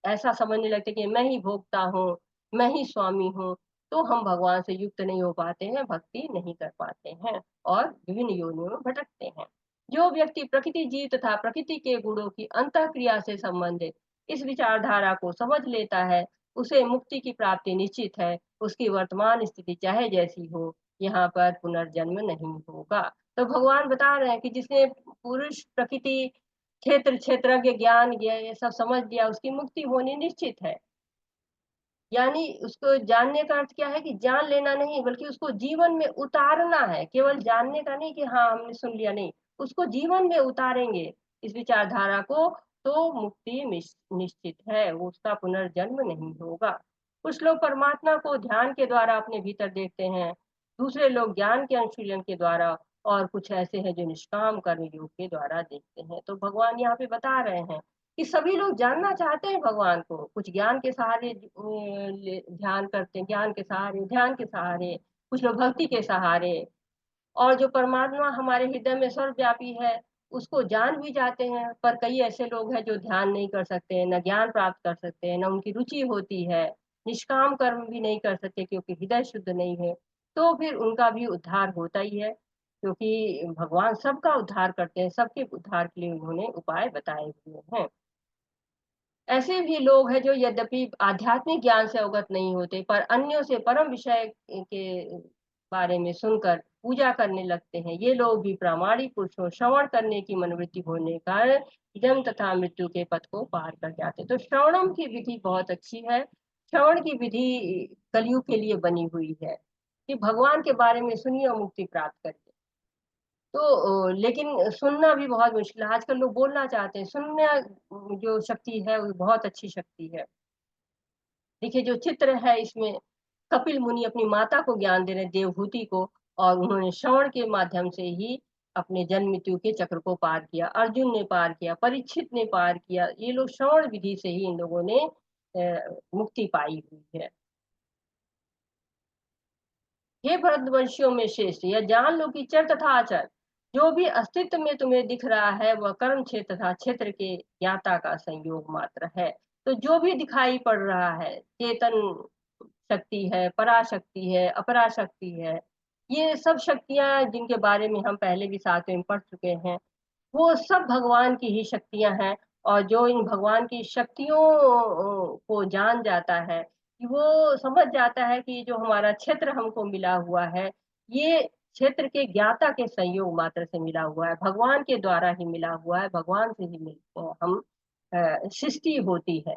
ऐसा समझने लगते कि मैं ही भोगता हूँ, मैं ही स्वामी हूँ, तो हम भगवान से युक्त नहीं हो पाते हैं, भक्ति नहीं कर पाते हैं और विभिन्न योनियों में भटकते हैं। जो व्यक्ति प्रकृति जीव तथा प्रकृति के गुणों की अंतःक्रिया से संबंधित इस विचारधारा को समझ लेता है, उसे मुक्ति की प्राप्ति निश्चित है। उसकी वर्तमान स्थिति चाहे जैसी हो, यहाँ पर पुनर्जन्म नहीं होगा। तो भगवान बता रहे हैं कि जिसने पुरुष प्रकृति क्षेत्रज्ञ ज्ञान ये सब समझ लिया, उसकी मुक्ति होनी निश्चित है। यानी उसको जानने का अर्थ क्या है कि जान लेना नहीं, बल्कि उसको जीवन में उतारना है। केवल जानने का नहीं कि हाँ हमने सुन लिया, नहीं, उसको जीवन में उतारेंगे इस विचारधारा को, तो मुक्ति निश्चित है, वो उसका पुनर्जन्म नहीं होगा। कुछ लोग परमात्मा को ध्यान के द्वारा अपने भीतर देखते हैं, दूसरे लोग ज्ञान के अनुशीलन के द्वारा, और कुछ ऐसे हैं जो निष्काम कर्म योग के द्वारा देखते हैं। तो भगवान यहाँ पे बता रहे हैं कि सभी लोग जानना चाहते हैं भगवान को। कुछ ज्ञान के सहारे ध्यान करते हैं, ज्ञान के सहारे, ध्यान के सहारे, कुछ लोग भक्ति के सहारे, और जो परमात्मा हमारे हृदय में सर्वव्यापी है उसको जान भी जाते हैं, पर कई ऐसे लोग हैं जो ध्यान नहीं कर सकते हैं, न ज्ञान प्राप्त कर सकते हैं, न उनकी रुचि होती है, निष्काम कर्म भी नहीं कर सकते क्योंकि हृदय शुद्ध नहीं है, तो फिर उनका भी उद्धार होता ही है, क्योंकि भगवान सबका उद्धार करते हैं, सबके उद्धार के लिए उन्होंने उपाय बताए हुए हैं। ऐसे भी लोग हैं जो यद्यपि आध्यात्मिक ज्ञान से अवगत नहीं होते, पर अन्यों से परम विषय के बारे में सुनकर पूजा करने लगते हैं। ये लोग भी प्रामाणिक पुरुषों श्रवण करने की मनोवृत्ति होने के कारण जन्म तथा मृत्यु के पथ को पार कर जाते। तो श्रवणम की विधि बहुत अच्छी है। श्रवण की विधि कलयुग के लिए बनी हुई है कि भगवान के बारे में सुनिए और मुक्ति प्राप्त करिए। तो लेकिन सुनना भी बहुत मुश्किल है। आजकल लोग बोलना चाहते हैं, सुनना जो शक्ति है वो बहुत अच्छी शक्ति है। देखिए जो चित्र है इसमें कपिल मुनि अपनी माता को ज्ञान दे रहे हैं, देवहूति को, और उन्होंने श्रवण के माध्यम से ही अपने जन्म मृत्यु के चक्र को पार किया। अर्जुन ने पार किया, परीक्षित ने पार किया। ये लोग श्रवण विधि से ही इन लोगों ने मुक्ति पाई हुई है। हे भरतवंशियों में श्रेष्ठ, यह जान लो कि चर तथा आचर जो भी अस्तित्व में तुम्हें दिख रहा है वह कर्म क्षेत्र तथा क्षेत्र के ज्ञाता का संयोग मात्र है। तो जो भी दिखाई पड़ रहा है, चेतन शक्ति है, पराशक्ति है, अपराशक्ति है, ये सब शक्तियां जिनके बारे में हम पहले भी साथ में पढ़ चुके हैं, वो सब भगवान की ही शक्तियां हैं। और जो इन भगवान की शक्तियों को जान जाता है, कि वो समझ जाता है कि जो हमारा क्षेत्र हमको मिला हुआ है, ये क्षेत्र के ज्ञाता के संयोग मात्र से मिला हुआ है, भगवान के द्वारा ही मिला हुआ है, भगवान से ही हम सृष्टि होती है।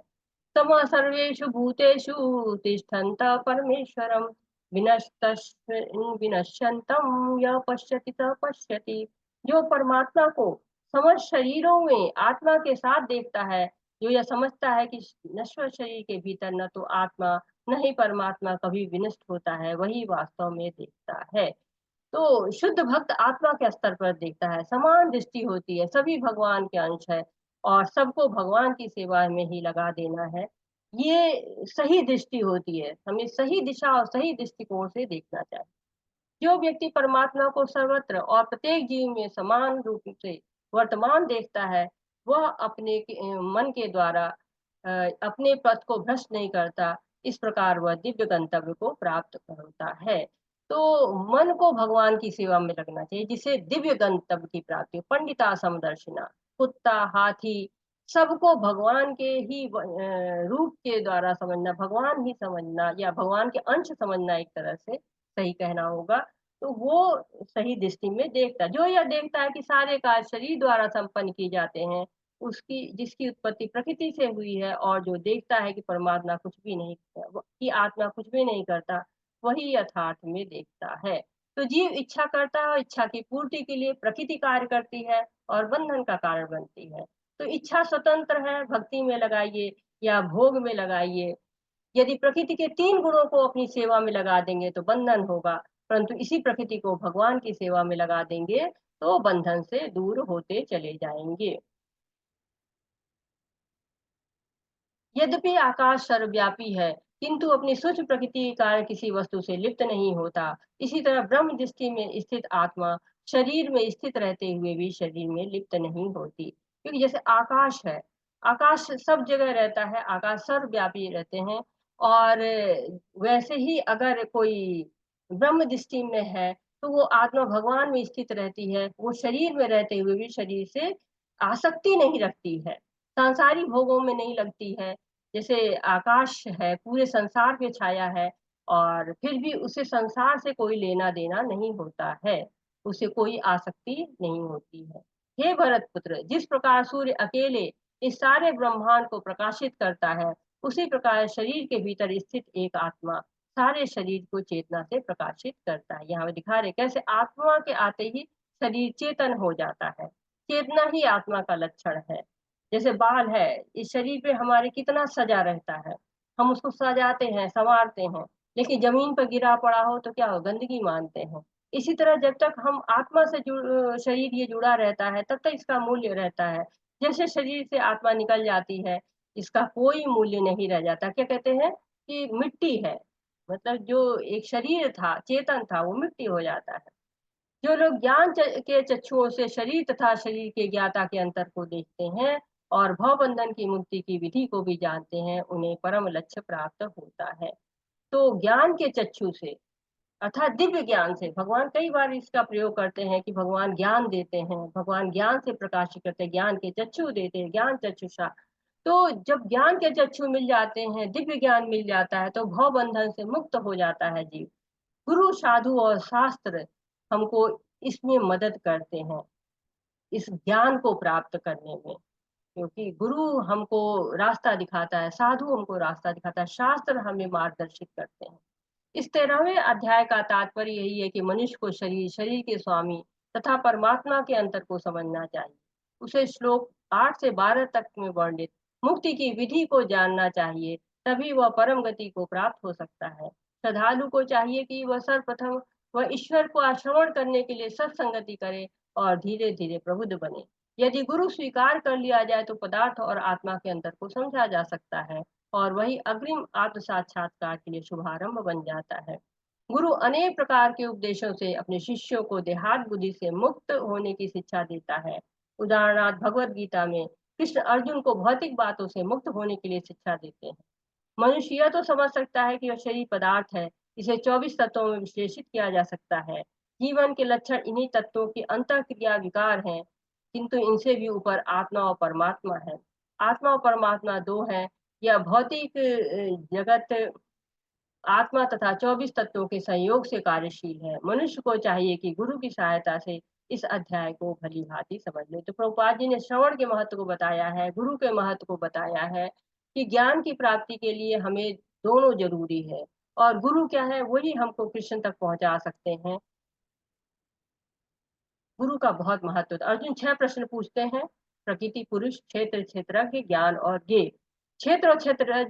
तम सर्वेषु भूतेषु तिष्ठन्त परमेश्वरं विनश्यन्तं यः पश्यति स पश्यति। जो परमात्मा को समस्त शरीरों में आत्मा के साथ देखता है, जो यह समझता है कि नश्वर शरीर के भीतर न तो आत्मा न ही परमात्मा कभी विनष्ट होता है, वही वास्तव में देखता है। तो शुद्ध भक्त आत्मा के स्तर पर देखता है, समान दृष्टि होती है, सभी भगवान के अंश है और सबको भगवान की सेवा में ही लगा देना है। ये सही दृष्टि होती है, हमें सही दिशा और सही दृष्टिकोण से देखना चाहिए। जो व्यक्ति परमात्मा को सर्वत्र और प्रत्येक जीव में समान रूप से वर्तमान देखता है, वह अपने मन के द्वारा अपने पथ को भ्रष्ट नहीं करता। इस प्रकार वह दिव्य गंतव्य को प्राप्त करता है। तो मन को भगवान की सेवा में लगना चाहिए, जिसे दिव्य गंतव्य की प्राप्ति हो। पंडिता समदर्शिना, कुत्ता, हाथी, सबको भगवान के ही रूप के द्वारा समझना, भगवान ही समझना या भगवान के अंश समझना, एक तरह से सही कहना होगा। तो वो सही दृष्टि में देखता है। जो यह देखता है कि सारे कार्य शरीर द्वारा संपन्न किए जाते हैं, उसकी जिसकी उत्पत्ति प्रकृति से हुई है, और जो देखता है कि परमात्मा कुछ भी नहीं, कि आत्मा कुछ भी नहीं करता, वही यथार्थ में देखता है। तो जीव इच्छा करता है और इच्छा की पूर्ति के लिए प्रकृति कार्य करती है और बंधन का कारण बनती है। तो इच्छा स्वतंत्र है, भक्ति में लगाइए या भोग में लगाइए। यदि प्रकृति के 3 गुणों को अपनी सेवा में लगा देंगे तो बंधन होगा, परंतु इसी प्रकृति को भगवान की सेवा में लगा देंगे तो बंधन से दूर होते चले जाएंगे। यद्यपि आकाश सर्वव्यापी है, किंतु अपनी सूक्ष्म प्रकृति के कारण किसी वस्तु से लिप्त नहीं होता। इसी तरह ब्रह्म दृष्टि में स्थित आत्मा शरीर में स्थित रहते हुए भी शरीर में लिप्त नहीं होती, क्योंकि जैसे आकाश है, आकाश सब जगह रहता है, आकाश सर्वव्यापी रहते हैं। और वैसे ही अगर कोई ब्रह्म दृष्टि में है, तो वो आत्मा भगवान में स्थित रहती है, वो शरीर में रहते हुए भी शरीर से आसक्ति नहीं रखती है, सांसारिक भोगों में नहीं लगती है। जैसे आकाश है, पूरे संसार पे छाया है, और फिर भी उसे संसार से कोई लेना देना नहीं होता है, उसे कोई आसक्ति नहीं होती है। हे भरत पुत्र, जिस प्रकार सूर्य अकेले इस सारे ब्रह्मांड को प्रकाशित करता है, उसी प्रकार शरीर के भीतर स्थित एक आत्मा सारे शरीर को चेतना से प्रकाशित करता है। यहाँ दिखा रहे कैसे आत्मा के आते ही शरीर चेतन हो जाता है। चेतना ही आत्मा का लक्षण है। जैसे बाल है, इस शरीर पे हमारे कितना सजा रहता है, हम उसको सजाते हैं, संवारते हैं, लेकिन जमीन पर गिरा पड़ा हो तो क्या हो, गंदगी मानते हैं। इसी तरह जब तक हम आत्मा से शरीर ये जुड़ा रहता है, तब तक इसका मूल्य रहता है। जैसे शरीर से आत्मा निकल जाती है, इसका कोई मूल्य नहीं रह जाता। क्या कहते हैं कि मिट्टी है, मतलब जो एक शरीर था, चेतन था, वो मिट्टी हो जाता है। जो लोग ज्ञान के चक्षुओं से शरीर तथा शरीर के ज्ञाता के अंतर को देखते हैं और भवबंधन की मुक्ति की विधि को भी जानते हैं, उन्हें परम लक्ष्य प्राप्त होता है। तो ज्ञान के चक्षु से अर्थात दिव्य ज्ञान से, भगवान कई बार इसका प्रयोग करते हैं कि भगवान ज्ञान देते हैं, भगवान ज्ञान से प्रकाशित करते हैं, ज्ञान के चक्षु देते हैं, ज्ञान चक्षुषा। तो जब ज्ञान के चक्षु मिल जाते हैं, दिव्य ज्ञान मिल जाता है, तो भव बंधन से मुक्त हो जाता है जीव। गुरु, साधु और शास्त्र हमको इसमें मदद करते हैं, इस ज्ञान को प्राप्त करने में। क्योंकि गुरु हमको रास्ता दिखाता है, साधु हमको रास्ता दिखाता है, शास्त्र हमें मार्गदर्शित करते हैं। इस 13वें अध्याय का तात्पर्य यही है कि मनुष्य को शरीर, शरीर के स्वामी तथा परमात्मा के अंतर को समझना चाहिए। उसे श्लोक 8 से 12 तक में वर्णित मुक्ति की विधि को जानना चाहिए, तभी वह परम गति को प्राप्त हो सकता है। श्रद्धालु को चाहिए कि वह सर्वप्रथम वह ईश्वर को श्रवण करने के लिए सत्संगति करे और धीरे धीरे प्रबुद्ध बने। यदि गुरु स्वीकार कर लिया जाए तो पदार्थ और आत्मा के अंतर को समझा जा सकता है और वही अग्रिम आत्म साक्षात्कार के लिए शुभारंभ बन जाता है। गुरु अनेक प्रकार के उपदेशों से अपने शिष्यों को देहात बुद्धि से मुक्त होने की शिक्षा देता है। उदाहरणार्थ भगवद गीता में कृष्ण अर्जुन को भौतिक बातों से मुक्त होने के लिए शिक्षा देते हैं। मनुष्य यह तो समझ सकता है कि यह शरीर पदार्थ है, इसे 24 तत्वों में विश्लेषित किया जा सकता है। जीवन के लक्षण इन्हीं तत्वों की अंतःक्रिया विकार हैं, किंतु इनसे भी ऊपर आत्मा और परमात्मा है। आत्मा और परमात्मा दो हैं। यह भौतिक जगत आत्मा तथा 24 तत्वों के संयोग से कार्यशील है। मनुष्य को चाहिए कि गुरु की सहायता से इस अध्याय को भली भांति समझ ले। तो प्रभुपाद जी ने श्रवण के महत्व को बताया है, गुरु के महत्व को बताया है कि ज्ञान की प्राप्ति के लिए हमें दोनों जरूरी है और गुरु क्या है, वही हमको कृष्ण तक पहुंचा सकते हैं। गुरु का बहुत महत्व। अर्जुन 6 प्रश्न पूछते हैं, प्रकृति, पुरुष, क्षेत्र, क्षेत्रज्ञ, ज्ञान और ज्ञेय। क्षेत्र और क्षेत्र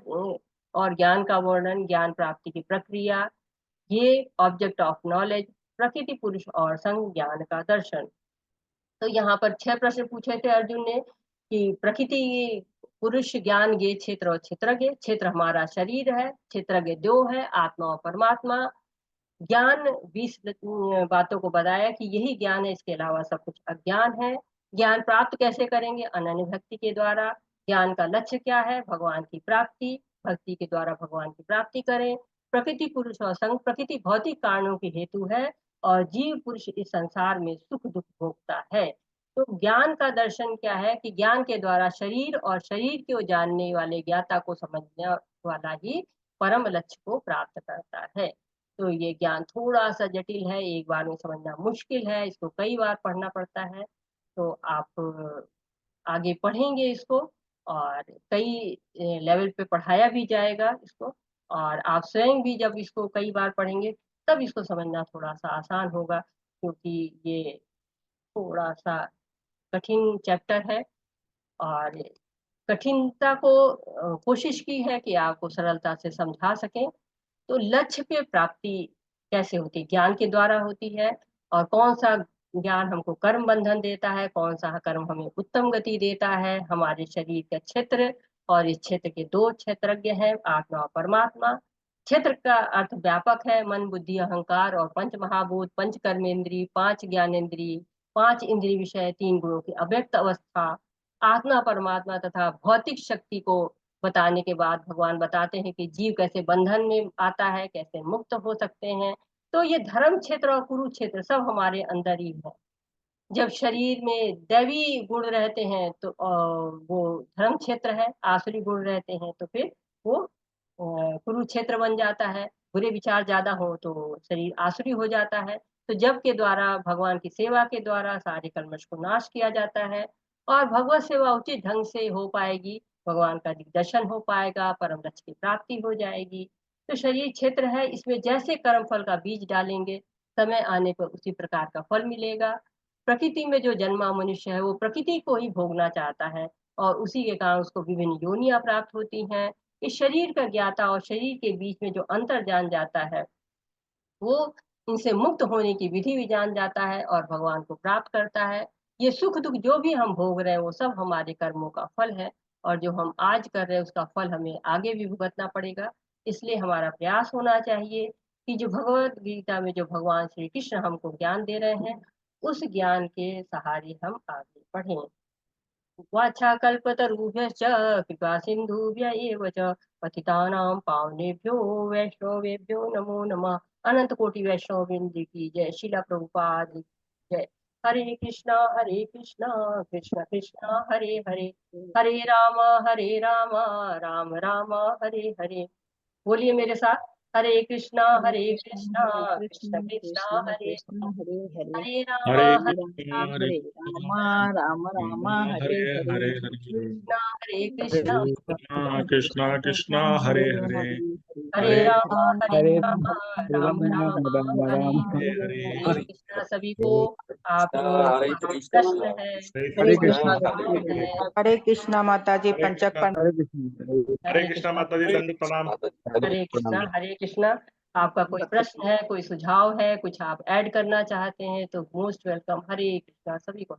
और ज्ञान का वर्णन, ज्ञान प्राप्ति की प्रक्रिया, ये ऑब्जेक्ट ऑफ नॉलेज, प्रकृति, पुरुष और संग ज्ञान का दर्शन। तो यहाँ पर 6 प्रश्न पूछे थे अर्जुन ने कि प्रकृति, पुरुष, ज्ञान, ज्ञेय, क्षेत्र और क्षेत्रज्ञ। क्षेत्र हमारा शरीर है, क्षेत्रज्ञ 2 है, आत्मा और परमात्मा। ज्ञान 20 बातों को बताया कि यही ज्ञान है, इसके अलावा सब कुछ अज्ञान है। ज्ञान प्राप्त कैसे करेंगे? अनन्य भक्ति के द्वारा। ज्ञान का लक्ष्य क्या है? भगवान की प्राप्ति। भक्ति के द्वारा भगवान की प्राप्ति करें। प्रकृति, पुरुष और संग। प्रकृति भौतिक कारणों की हेतु है और जीव पुरुष इस संसार में सुख दुख भोगता है। तो ज्ञान का दर्शन क्या है कि ज्ञान के द्वारा शरीर और शरीर को जानने वाले ज्ञाता को समझने वाला ही परम लक्ष्य को प्राप्त करता है। तो ये ज्ञान थोड़ा सा जटिल है, एक बार में समझना मुश्किल है, इसको कई बार पढ़ना पड़ता है। तो आप आगे पढ़ेंगे इसको और कई लेवल पे पढ़ाया भी जाएगा इसको, और आप स्वयं भी जब इसको कई बार पढ़ेंगे तब इसको समझना थोड़ा सा आसान होगा, क्योंकि ये थोड़ा सा कठिन चैप्टर है। और कठिनता को कोशिश की है कि आपको सरलता से समझा सकें। तो लक्ष्य पे प्राप्ति कैसे होती है? ज्ञान के द्वारा होती है। और कौन सा ज्ञान हमको कर्म बंधन देता है, कौन सा कर्म हमें उत्तम गति देता है? हमारे शरीर का क्षेत्र और इस क्षेत्र के 2 क्षेत्रज्ञ हैं, आत्मा और परमात्मा। क्षेत्र का अर्थ व्यापक है, मन, बुद्धि, अहंकार और पंच महाभूत, पंच कर्मेंद्री, 5 ज्ञानेंद्री, 5 इंद्रिय विषय, 3 गुणों की अव्यक्त अवस्था। आत्मा, परमात्मा तथा भौतिक शक्ति को बताने के बाद भगवान बताते हैं कि जीव कैसे बंधन में आता है, कैसे मुक्त हो सकते हैं। तो ये धर्म क्षेत्र और कुरुक्षेत्र सब हमारे अंदर ही है। जब शरीर में दैवी गुण रहते हैं तो वो धर्म क्षेत्र है, आसुरी गुण रहते हैं तो फिर वो कुरुक्षेत्र बन जाता है। बुरे विचार ज्यादा हो तो शरीर आसुरी हो जाता है। तो जब के द्वारा भगवान की सेवा के द्वारा सारे कल्मश को नाश किया जाता है और भगवत सेवा उचित ढंग से हो पाएगी, भगवान का दर्शन हो पाएगा, परम लक्ष्य की प्राप्ति हो जाएगी। तो शरीर क्षेत्र है, इसमें जैसे कर्म फल का बीज डालेंगे, समय आने पर उसी प्रकार का फल मिलेगा। प्रकृति में जो जन्मा मनुष्य है वो प्रकृति को ही भोगना चाहता है और उसी के कारण उसको विभिन्न योनियां प्राप्त होती हैं। इस शरीर का ज्ञाता और शरीर के बीच में जो अंतर जान जाता है वो इनसे मुक्त होने की विधि भी जान जाता है और भगवान को प्राप्त करता है। ये सुख दुख जो भी हम भोग रहे हैं वो सब हमारे कर्मों का फल है और जो हम आज कर रहे हैं उसका फल हमें आगे भी भुगतना पड़ेगा। इसलिए हमारा प्रयास होना चाहिए कि जो भगवत गीता में जो भगवान श्री कृष्ण हमको ज्ञान दे रहे हैं, उस ज्ञान के सहारे हम आगे बढ़ें। वाचा कल्पतरुभ्यश्च कृपा सिन्धुभ्य एव च पतितानां पावनेभ्यो वैष्णवेभ्यो नमो नमः। अनंत कोटि वैष्णव वृंद की जय। शिला प्रभुपाद की जय। हरे कृष्णा कृष्ण कृष्णा हरे हरे, हरे राम राम राम हरे हरे। बोलिए मेरे साथ, हरे कृष्णा कृष्ण कृष्ण हरे हरे हरे, हरे हरे राम कृष्णा हरे हरे राम राम राम हरे हरे हरे, हरे कृष्ण कृष्णा कृष्णा हरे हरे, हरे हरे राम राम राम हरे राम हरे हरे। हरे। हरे कृष्णा सभी को। आप लोगों का प्रश्न है, हरे कोई कृष्णा सवाल है? हरे कृष्णा माता जी। हरे पंचक कृष्णा। हरे कृष्ण हरे कृष्णा माता जी, दंड प्रणाम। हरे कृष्णा। आपका कोई प्रश्न है, कोई सुझाव है, कुछ आप ऐड करना चाहते हैं तो मोस्ट वेलकम। हरे कृष्णा सभी को।